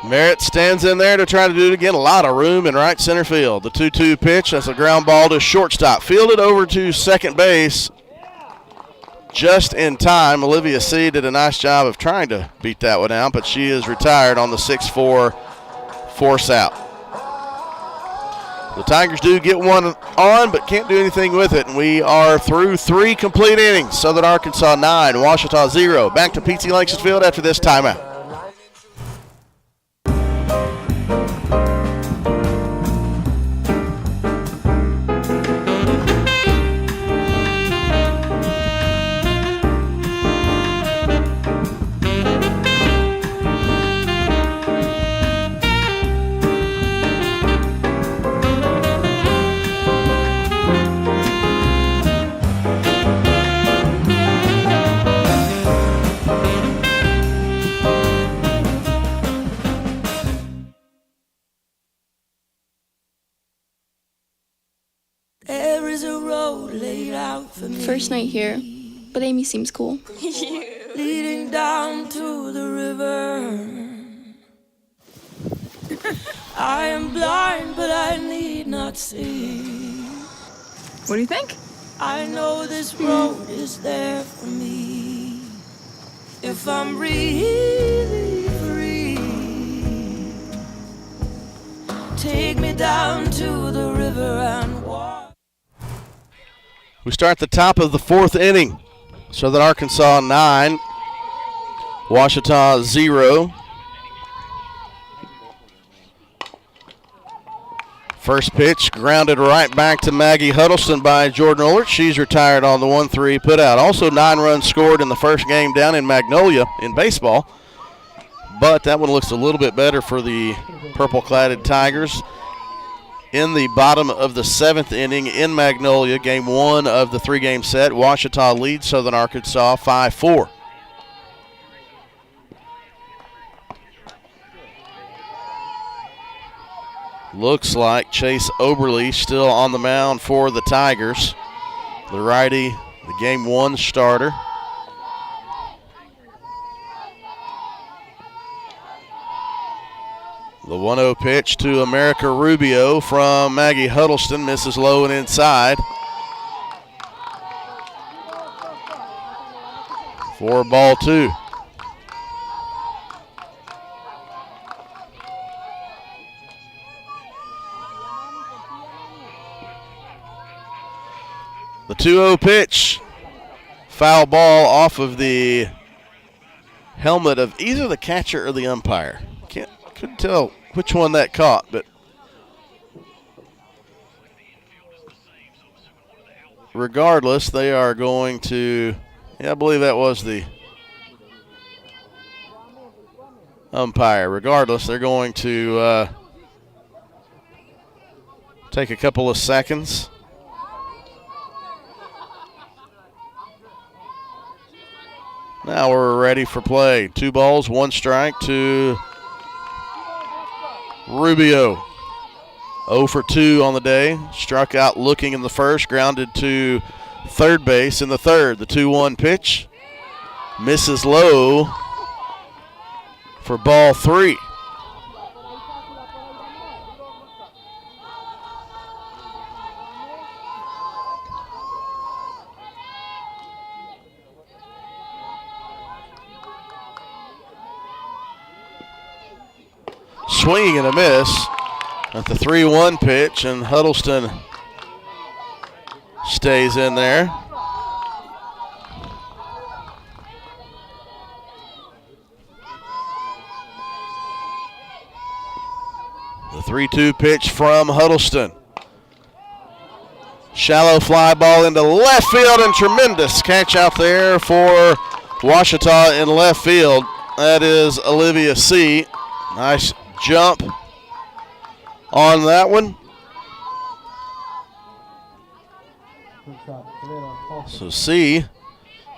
Merritt stands in there to try to do it again. A lot of room in right center field. The 2-2 pitch, that's a ground ball to shortstop. Fielded over to second base just in time. Olivia C. did a nice job of trying to beat that one out, but she is retired on the 6-4 force out. The Tigers do get one on, but can't do anything with it, and we are through 3 complete innings. Southern Arkansas 9, Ouachita 0. Back to P.T. Langston Field after this timeout. First night here, but Amy seems cool. Leading down to the river, I am blind, but I need not see. What do you think? I know this road is there for me. If I'm really free, take me down to the river and walk. We start the top of the 4th inning. Southern Arkansas 9, Ouachita 0. First pitch grounded right back to Maggie Huddleston by Jordan Ullert. She's retired on the 1-3 put out. Also 9 runs scored in the first game down in Magnolia in baseball. But that one looks a little bit better for the purple-cladded Tigers. In the bottom of the 7th inning in Magnolia, game 1 of the 3-game set, Ouachita leads Southern Arkansas 5-4. Looks like Chase Oberle still on the mound for the Tigers. The righty, the game 1 starter. The 1-0 pitch to America Rubio from Maggie Huddleston, misses low and inside. For ball 2. The 2-0 pitch, foul ball off of the helmet of either the catcher or the umpire. Couldn't tell which one that caught, but regardless, they are going to, I believe that was the umpire. Regardless, they're going to take a couple of seconds. Now we're ready for play. 2 balls, 1 strike to Rubio. 0 for 2 on the day. Struck out looking in the first, grounded to third base in the third. The 2-1 pitch misses low for ball 3. Swing and a miss at the 3-1 pitch, and Huddleston stays in there. The 3-2 pitch from Huddleston. Shallow fly ball into left field, and tremendous catch out there for Ouachita in left field. That is Olivia C. Nice jump on that one. So C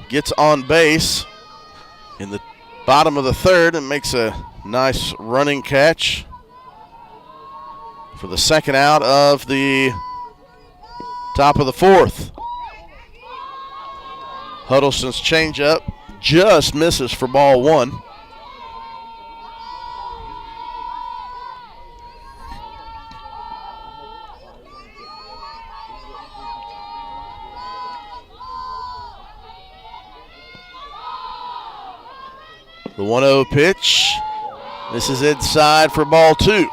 gets on base in the bottom of the third and makes a nice running catch for the second out of the top of the 4th. Huddleston's changeup just misses for ball 1. The 1-0 pitch. This is inside for ball 2.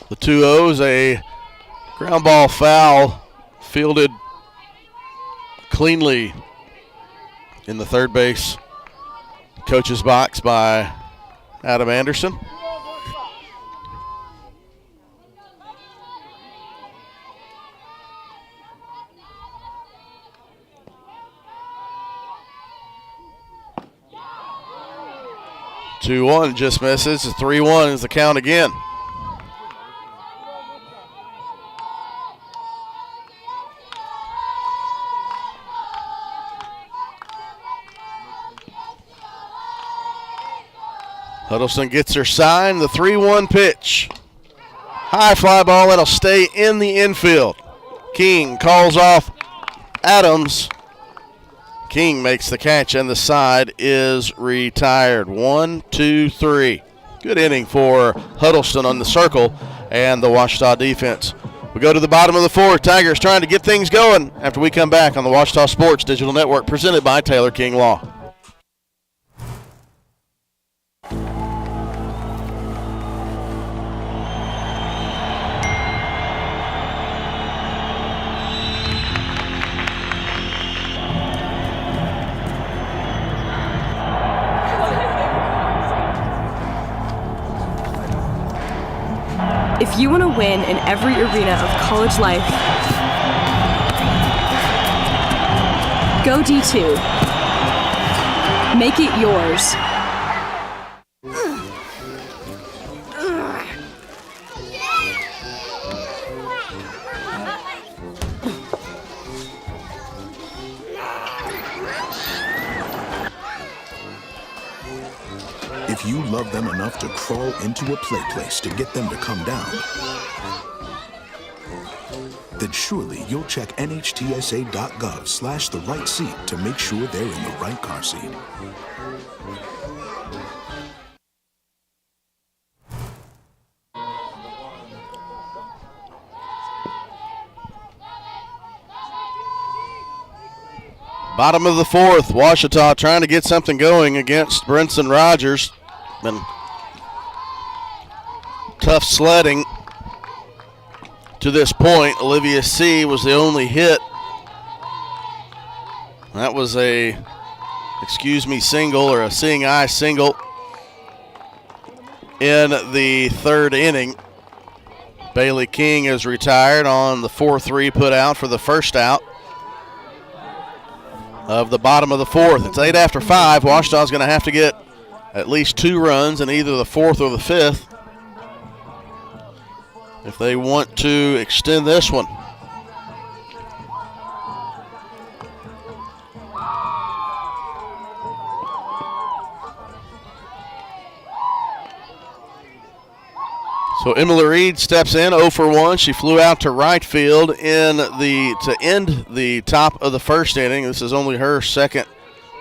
The 2-0 is a ground ball foul, fielded cleanly in the third base coach's box by Adam Anderson. Two 2-1 just misses. 3-1 is the count again. Huddleston gets her sign, the 3-1 pitch. High fly ball, that'll stay in the infield. King calls off Adams. King makes the catch, and the side is retired. 1, 2, 3. Good inning for Huddleston on the circle and the Ouachita defense. We go to the bottom of the fourth. Tigers trying to get things going after we come back on the Ouachita Sports Digital Network, presented by Taylor King Law. If you want to win in every arena of college life, go D2. Make it yours. If you love them enough to crawl into a play place to get them to come down, then surely you'll check nhtsa.gov/the right seat to make sure they're in the right car seat. Bottom of the fourth, Ouachita trying to get something going against Brinson Rogers. Been tough sledding to this point. Olivia C. was the only hit. That was a, single or a seeing eye single in the third inning. Bailey King is retired on the 4-3 put out for the first out of the bottom of the fourth. It's 8 after 5. Ouachita's going to have to get at least 2 runs in either the fourth or the fifth if they want to extend this one. So Emily Reed steps in 0 for 1. She flew out to right field to end the top of the first inning. This is only her second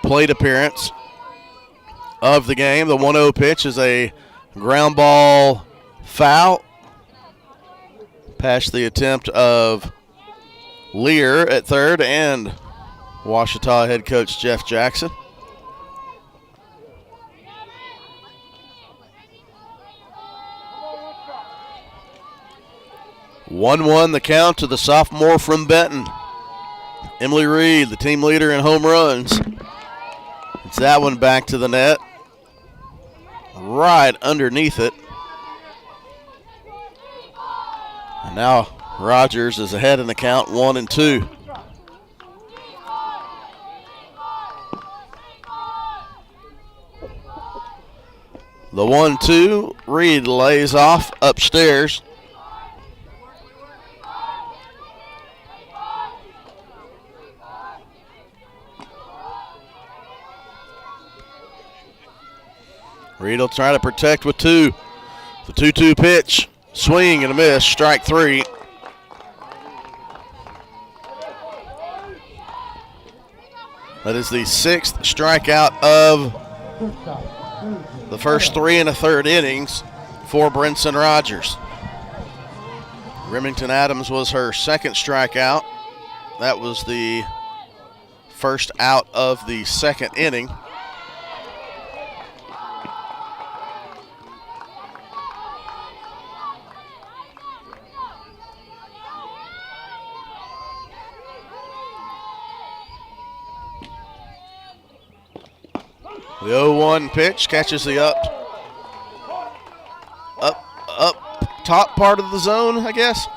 plate appearance of the game. The 1-0 pitch is a ground ball foul past the attempt of Lear at third and Ouachita head coach Jeff Jackson. (1-1) the count to the sophomore from Benton. Emily Reed, the team leader in home runs. It's that one back to the net. Right underneath it. And now Rogers is ahead in the count, 1-2. The 1-2, Reed lays off upstairs. Reed will try to protect with 2. The 2-2 pitch, swing and a miss, strike 3. That is the 6th strikeout of the first 3 1/3 innings for Brinson Rogers. Remington Adams was her second strikeout. That was the first out of the second inning. The 0-1 pitch catches the up top part of the zone, I guess.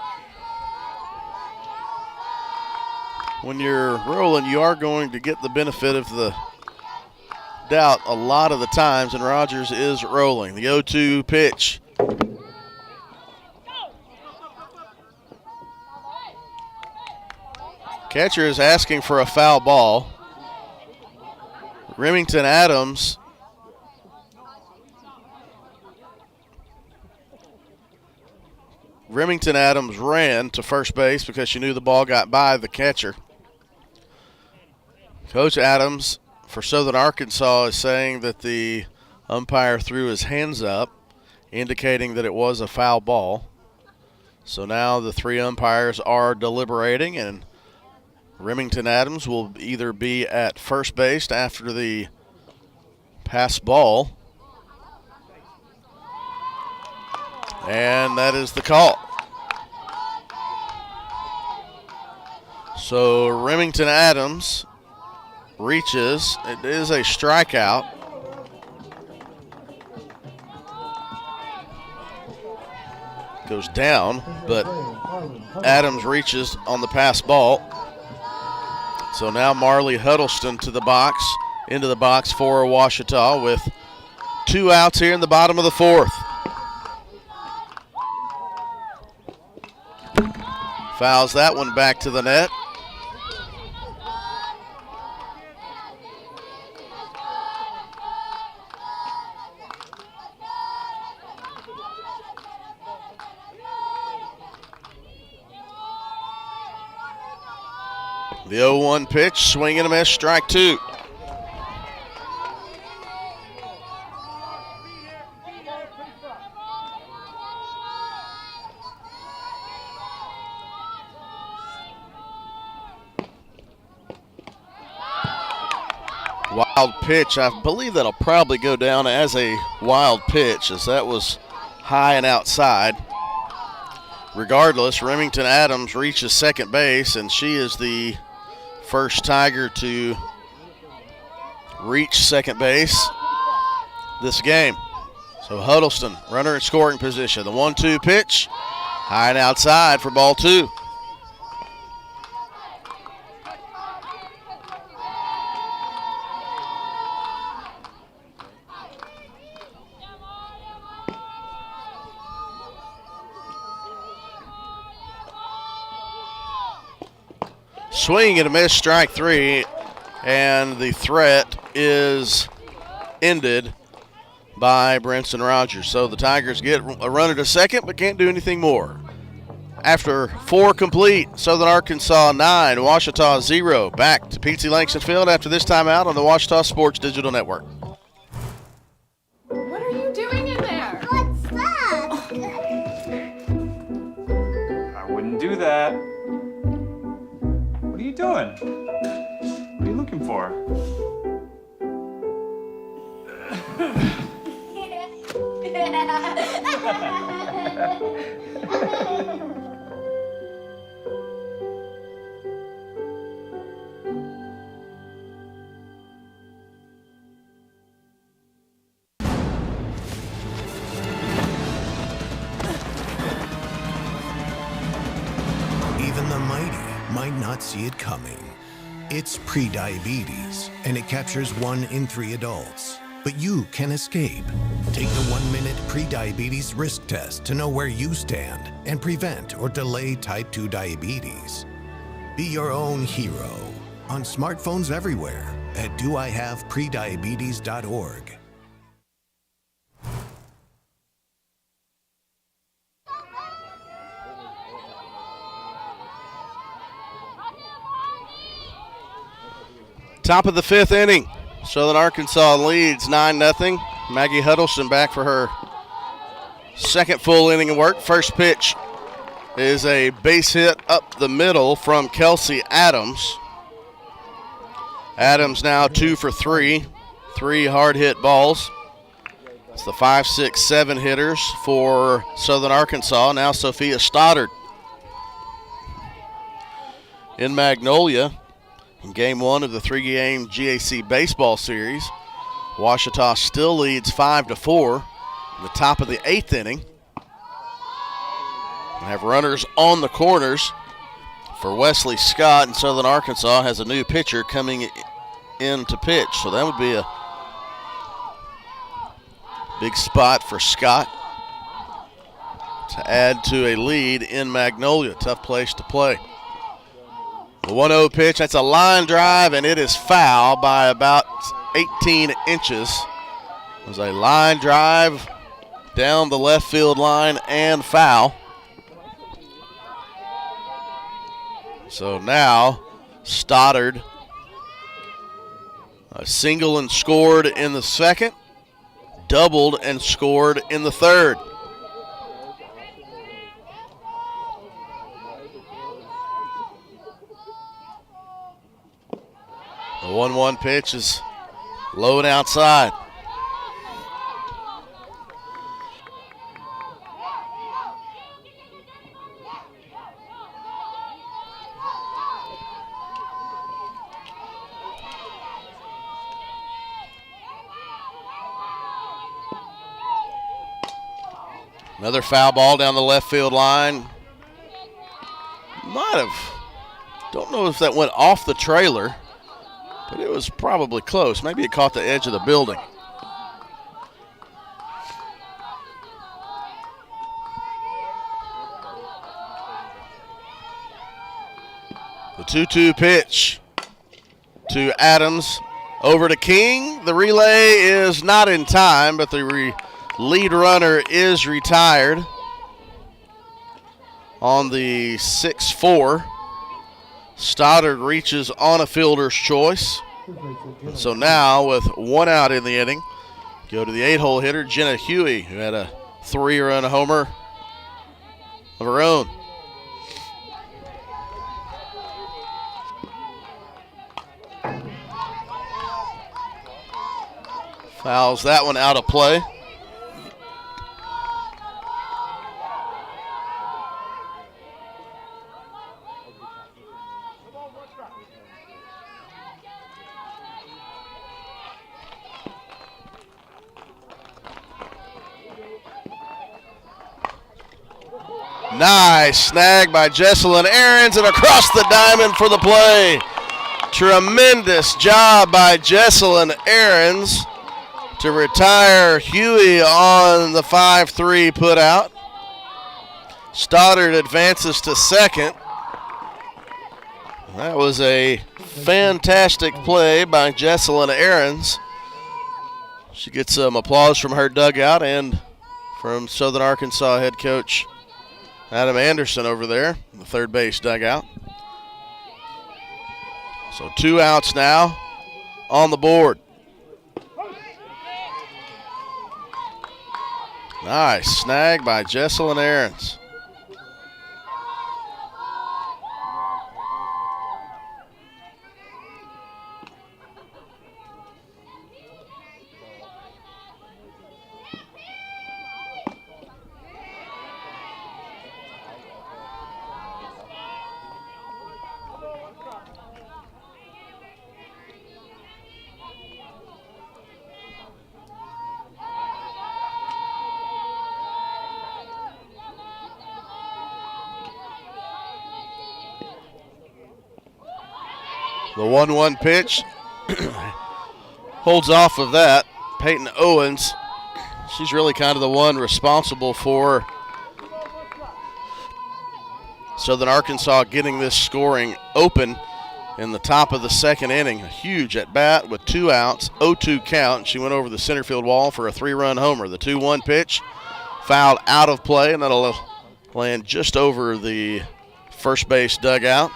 When you're rolling, you are going to get the benefit of the doubt a lot of the times, and Rogers is rolling. The 0-2 pitch. Catcher is asking for a foul ball. Remington Adams Remington Adams ran to first base because she knew the ball got by the catcher. Coach Adams for Southern Arkansas is saying that the umpire threw his hands up, indicating that it was a foul ball. So now the three umpires are deliberating, and Remington Adams will either be at first base after the pass ball, and that is the call. So Remington Adams reaches. It is a strikeout. Goes down, but Adams reaches on the pass ball. So now Marley Huddleston to the box, into the box for Ouachita with 2 outs here in the bottom of the 4th. Fouls that one back to the net. The 0-1 pitch, swing and a miss, strike 2. Wild pitch. I believe that'll probably go down as a wild pitch, as that was high and outside. Regardless, Remington Adams reaches second base, and she is the first Tiger to reach second base this game. So Huddleston, runner in scoring position. The 1-2 pitch, high and outside for ball 2. Swing and a miss, strike 3, and the threat is ended by Brinson Rogers. So the Tigers get a runner to second, but can't do anything more. After 4 complete, Southern Arkansas 9, Ouachita 0. Back to P.T. Langston Field after this timeout on the Ouachita Sports Digital Network. What are you doing in there? What's that? I wouldn't do that. What are you doing? What are you looking for? Even the mighty might not see it coming. It's prediabetes, and it captures 1 in 3 adults. But you can escape. Take the 1-minute prediabetes risk test to know where you stand and prevent or delay type 2 diabetes. Be your own hero on smartphones everywhere at doihaveprediabetes.org. Top of the 5th inning. Southern Arkansas leads 9-0. Maggie Huddleston back for her second full inning of work. First pitch is a base hit up the middle from Kelsey Adams. Adams now 2 for 3. 3 hard hit balls. It's the 5, 6, 7 hitters for Southern Arkansas. Now Sophia Stoddard in Magnolia. In game 1 of the 3-game GAC baseball series, Ouachita still leads 5-4 in the top of the 8th inning. We have runners on the corners for Wesley Scott, and Southern Arkansas has a new pitcher coming in to pitch. So that would be a big spot for Scott to add to a lead in Magnolia. Tough place to play. The 1-0 pitch, that's a line drive, and it is foul by about 18 inches. It was a line drive down the left field line and foul. So now Stoddard, a single and scored in the second, doubled and scored in the third. The 1-1 pitch is low and outside. Another foul ball down the left field line. Don't know if that went off the trailer, but it was probably close. Maybe it caught the edge of the building. The 2-2 pitch to Adams, over to King. The relay is not in time, but the lead runner is retired on the 6-4. Stoddard reaches on a fielder's choice. So now with one out in the inning, go to the 8-hole hitter, Jenna Huey, who had a 3-run homer of her own. Fouls that one out of play. Nice snag by Jesselyn Ahrens and across the diamond for the play. Tremendous job by Jesselyn Ahrens to retire Huey on the 5-3 put out. Stoddard advances to second. That was a fantastic play by Jesselyn Ahrens. She gets some applause from her dugout and from Southern Arkansas head coach Adam Anderson over there in the third base dugout. So 2 outs now on the board. Nice snag by Jesselyn Ahrens. The 1-1 pitch holds off of that. Peyton Owens, she's really kind of the one responsible for Southern Arkansas getting this scoring open in the top of the second inning. A huge at bat with 2 outs, 0-2 count. She went over the center field wall for a 3-run homer. The 2-1 pitch fouled out of play, and that'll land just over the first base dugout.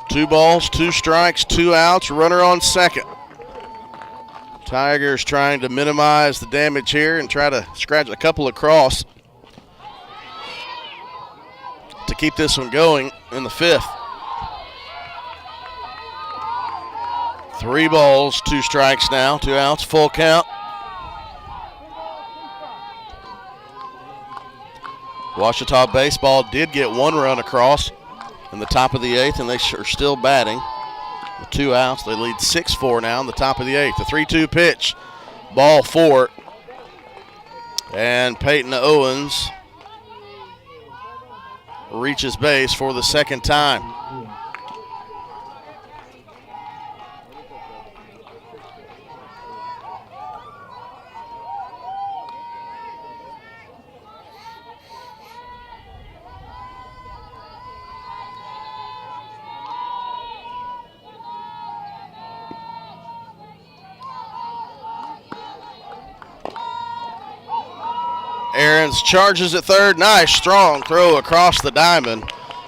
Two balls, 2 strikes, 2 outs, runner on second. Tigers trying to minimize the damage here and try to scratch a couple across to keep this one going in the 5th. 3 balls, 2 strikes now, 2 outs, full count. Ouachita baseball did get 1 run across in the top of the 8th, and they are still batting. With 2 outs, they lead 6-4 now in the top of the 8th. The 3-2 pitch, ball 4. And Peyton Owens reaches base for the second time. Aarons charges at third. Nice, strong throw across the diamond.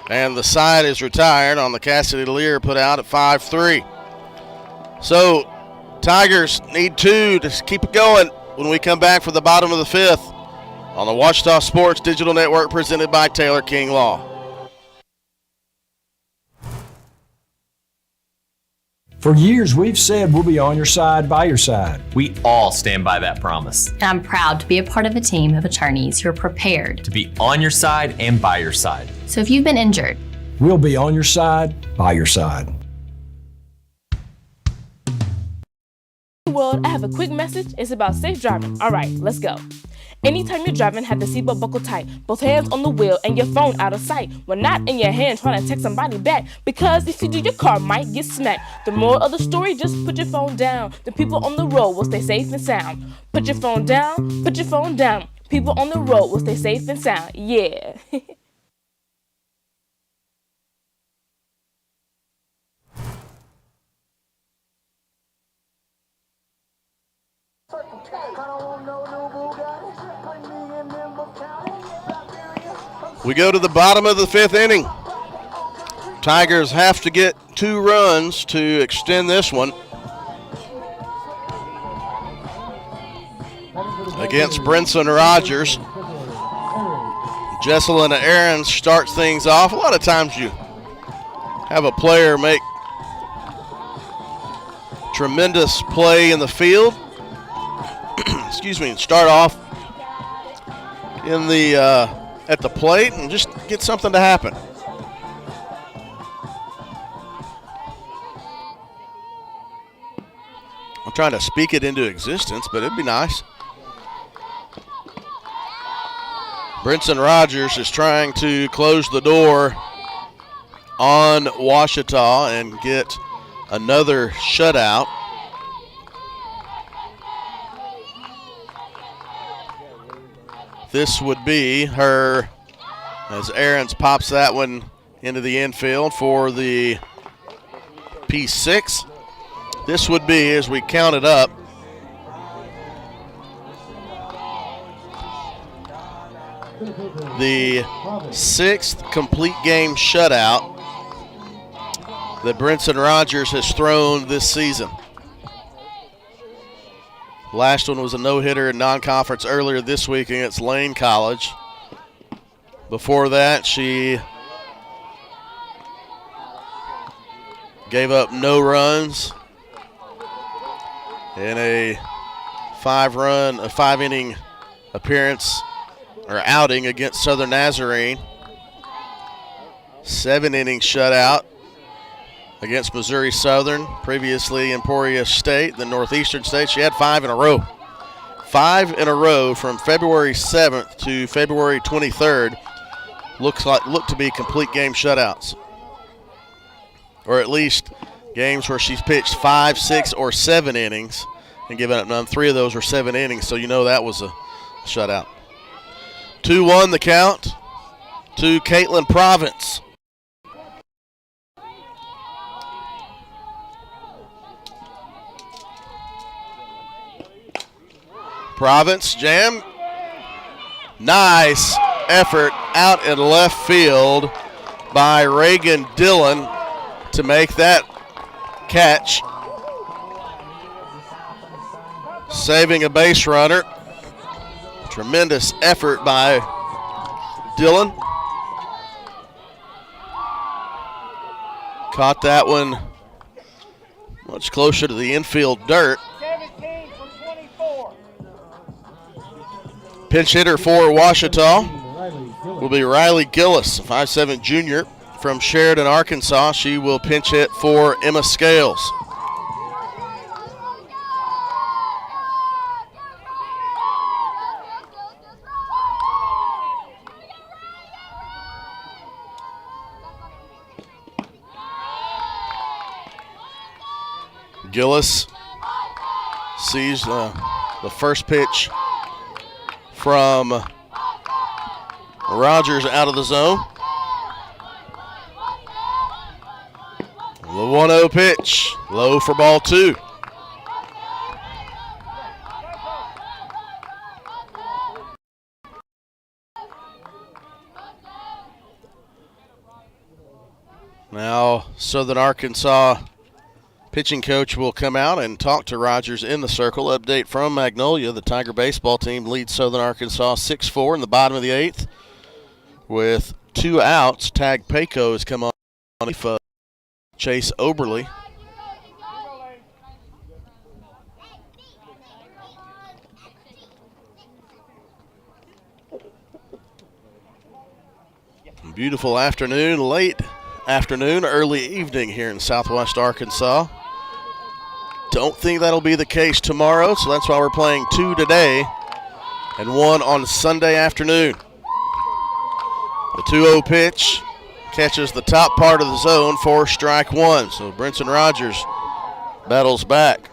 And the side is retired on the Cassidy Lear put out at 5-3. So Tigers need 2 to keep it going when we come back for the bottom of the 5th on the Ouachita Sports Digital Network presented by Taylor King Law. For years, we've said we'll be on your side, by your side. We all stand by that promise. And I'm proud to be a part of a team of attorneys who are prepared to be on your side and by your side. So if you've been injured, we'll be on your side, by your side. World, I have a quick message. It's about safe driving. All right, let's go. Anytime you're driving, have the seatbelt buckled tight. Both hands on the wheel and your phone out of sight. When not in your hand, trying to text somebody back. Because if you do, your car might get smacked. The moral of the story, just put your phone down. The people on the road will stay safe and sound. Put your phone down, put your phone down. People on the road will stay safe and sound. Yeah. We go to the bottom of the 5th inning. Tigers have to get 2 runs to extend this one against Brinson Rogers. Jesselyn Aarons starts things off. A lot of times you have a player make tremendous play in the field. Excuse me, and start off in the at the plate and just get something to happen. I'm trying to speak it into existence, but it'd be nice. Brinson Rogers is trying to close the door on Ouachita and get another shutout. This would be her, as Aarons pops that one into the infield for the P6. This would be, as we count it up, the 6th complete game shutout that Brinson Rogers has thrown this season. Last one was a no-hitter in non-conference earlier this week against Lane College. Before that, she gave up no runs in a 5-inning appearance or outing against Southern Nazarene. 7-inning shutout against Missouri Southern, previously Emporia State, then Northeastern State. She had 5 in a row. 5 in a row from February 7th to February 23rd. Look to be complete game shutouts. Or at least games where she's pitched 5, 6, or 7 innings and given up none. 3 of those were 7 innings, so you know that was a shutout. 2-1 the count to Caitlin Province. Province jam. Nice effort out in left field by Reagan Dillon to make that catch. Saving a base runner. Tremendous effort by Dillon. Caught that one much closer to the infield dirt. Pinch hitter for Ouachita will be Riley Gillis, a 5'7" junior from Sheridan, Arkansas. She will pinch hit for Emma Scales. Gillis sees the first pitch from Rogers out of the zone. The 1-0 pitch, low for ball 2. Now Southern Arkansas pitching coach will come out and talk to Rogers in the circle. Update from Magnolia. The Tiger baseball team leads Southern Arkansas 6-4 in the bottom of the 8th. With 2 outs, Tag Payco has come on for Chase Oberly. Beautiful afternoon, late afternoon, early evening here in Southwest Arkansas. Don't think that'll be the case tomorrow, so that's why we're playing 2 today and 1 on Sunday afternoon. The 2-0 pitch catches the top part of the zone for strike 1. So Brinson Rogers battles back.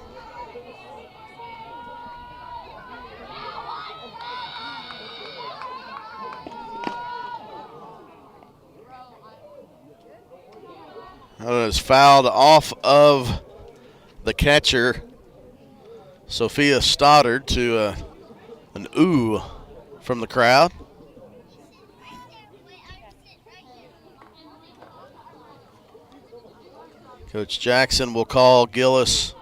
That is fouled off of the catcher, Sophia Stoddard, to an ooh from the crowd. Coach Jackson will call Gillis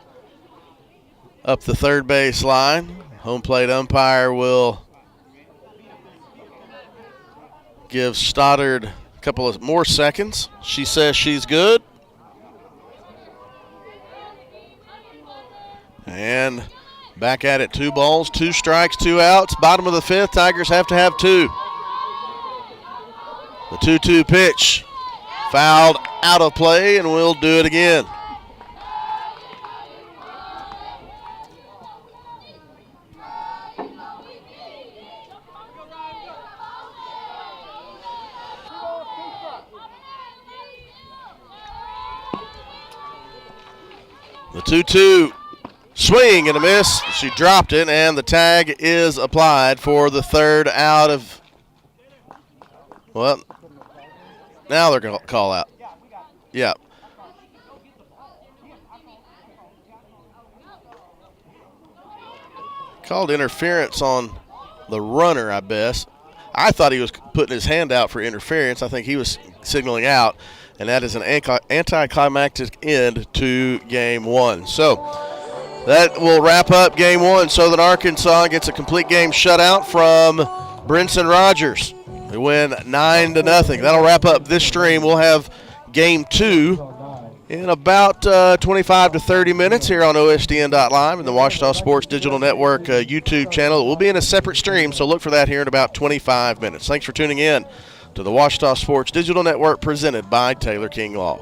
up the third base line. Home plate umpire will give Stoddard a couple of more seconds. She says she's good. And back at it, 2 balls, 2 strikes, 2 outs. Bottom of the 5th, Tigers have to have 2. The 2-2 pitch fouled out of play, and we'll do it again. The 2-2 swing and a miss. She dropped it, and the tag is applied for the 3rd out of, well, now they're going to call out. Yeah. Called interference on the runner, I guess. I thought he was putting his hand out for interference. I think he was signaling out, and that is an anticlimactic end to game 1. So that will wrap up game 1. Southern Arkansas gets a complete game shutout from Brinson Rogers. They win 9-0. That'll wrap up this stream. We'll have game 2 in about 25 to 30 minutes here on OSDN.live and the Ouachita Sports Digital Network YouTube channel. It will be in a separate stream, so look for that here in about 25 minutes. Thanks for tuning in to the Ouachita Sports Digital Network presented by Taylor King Law.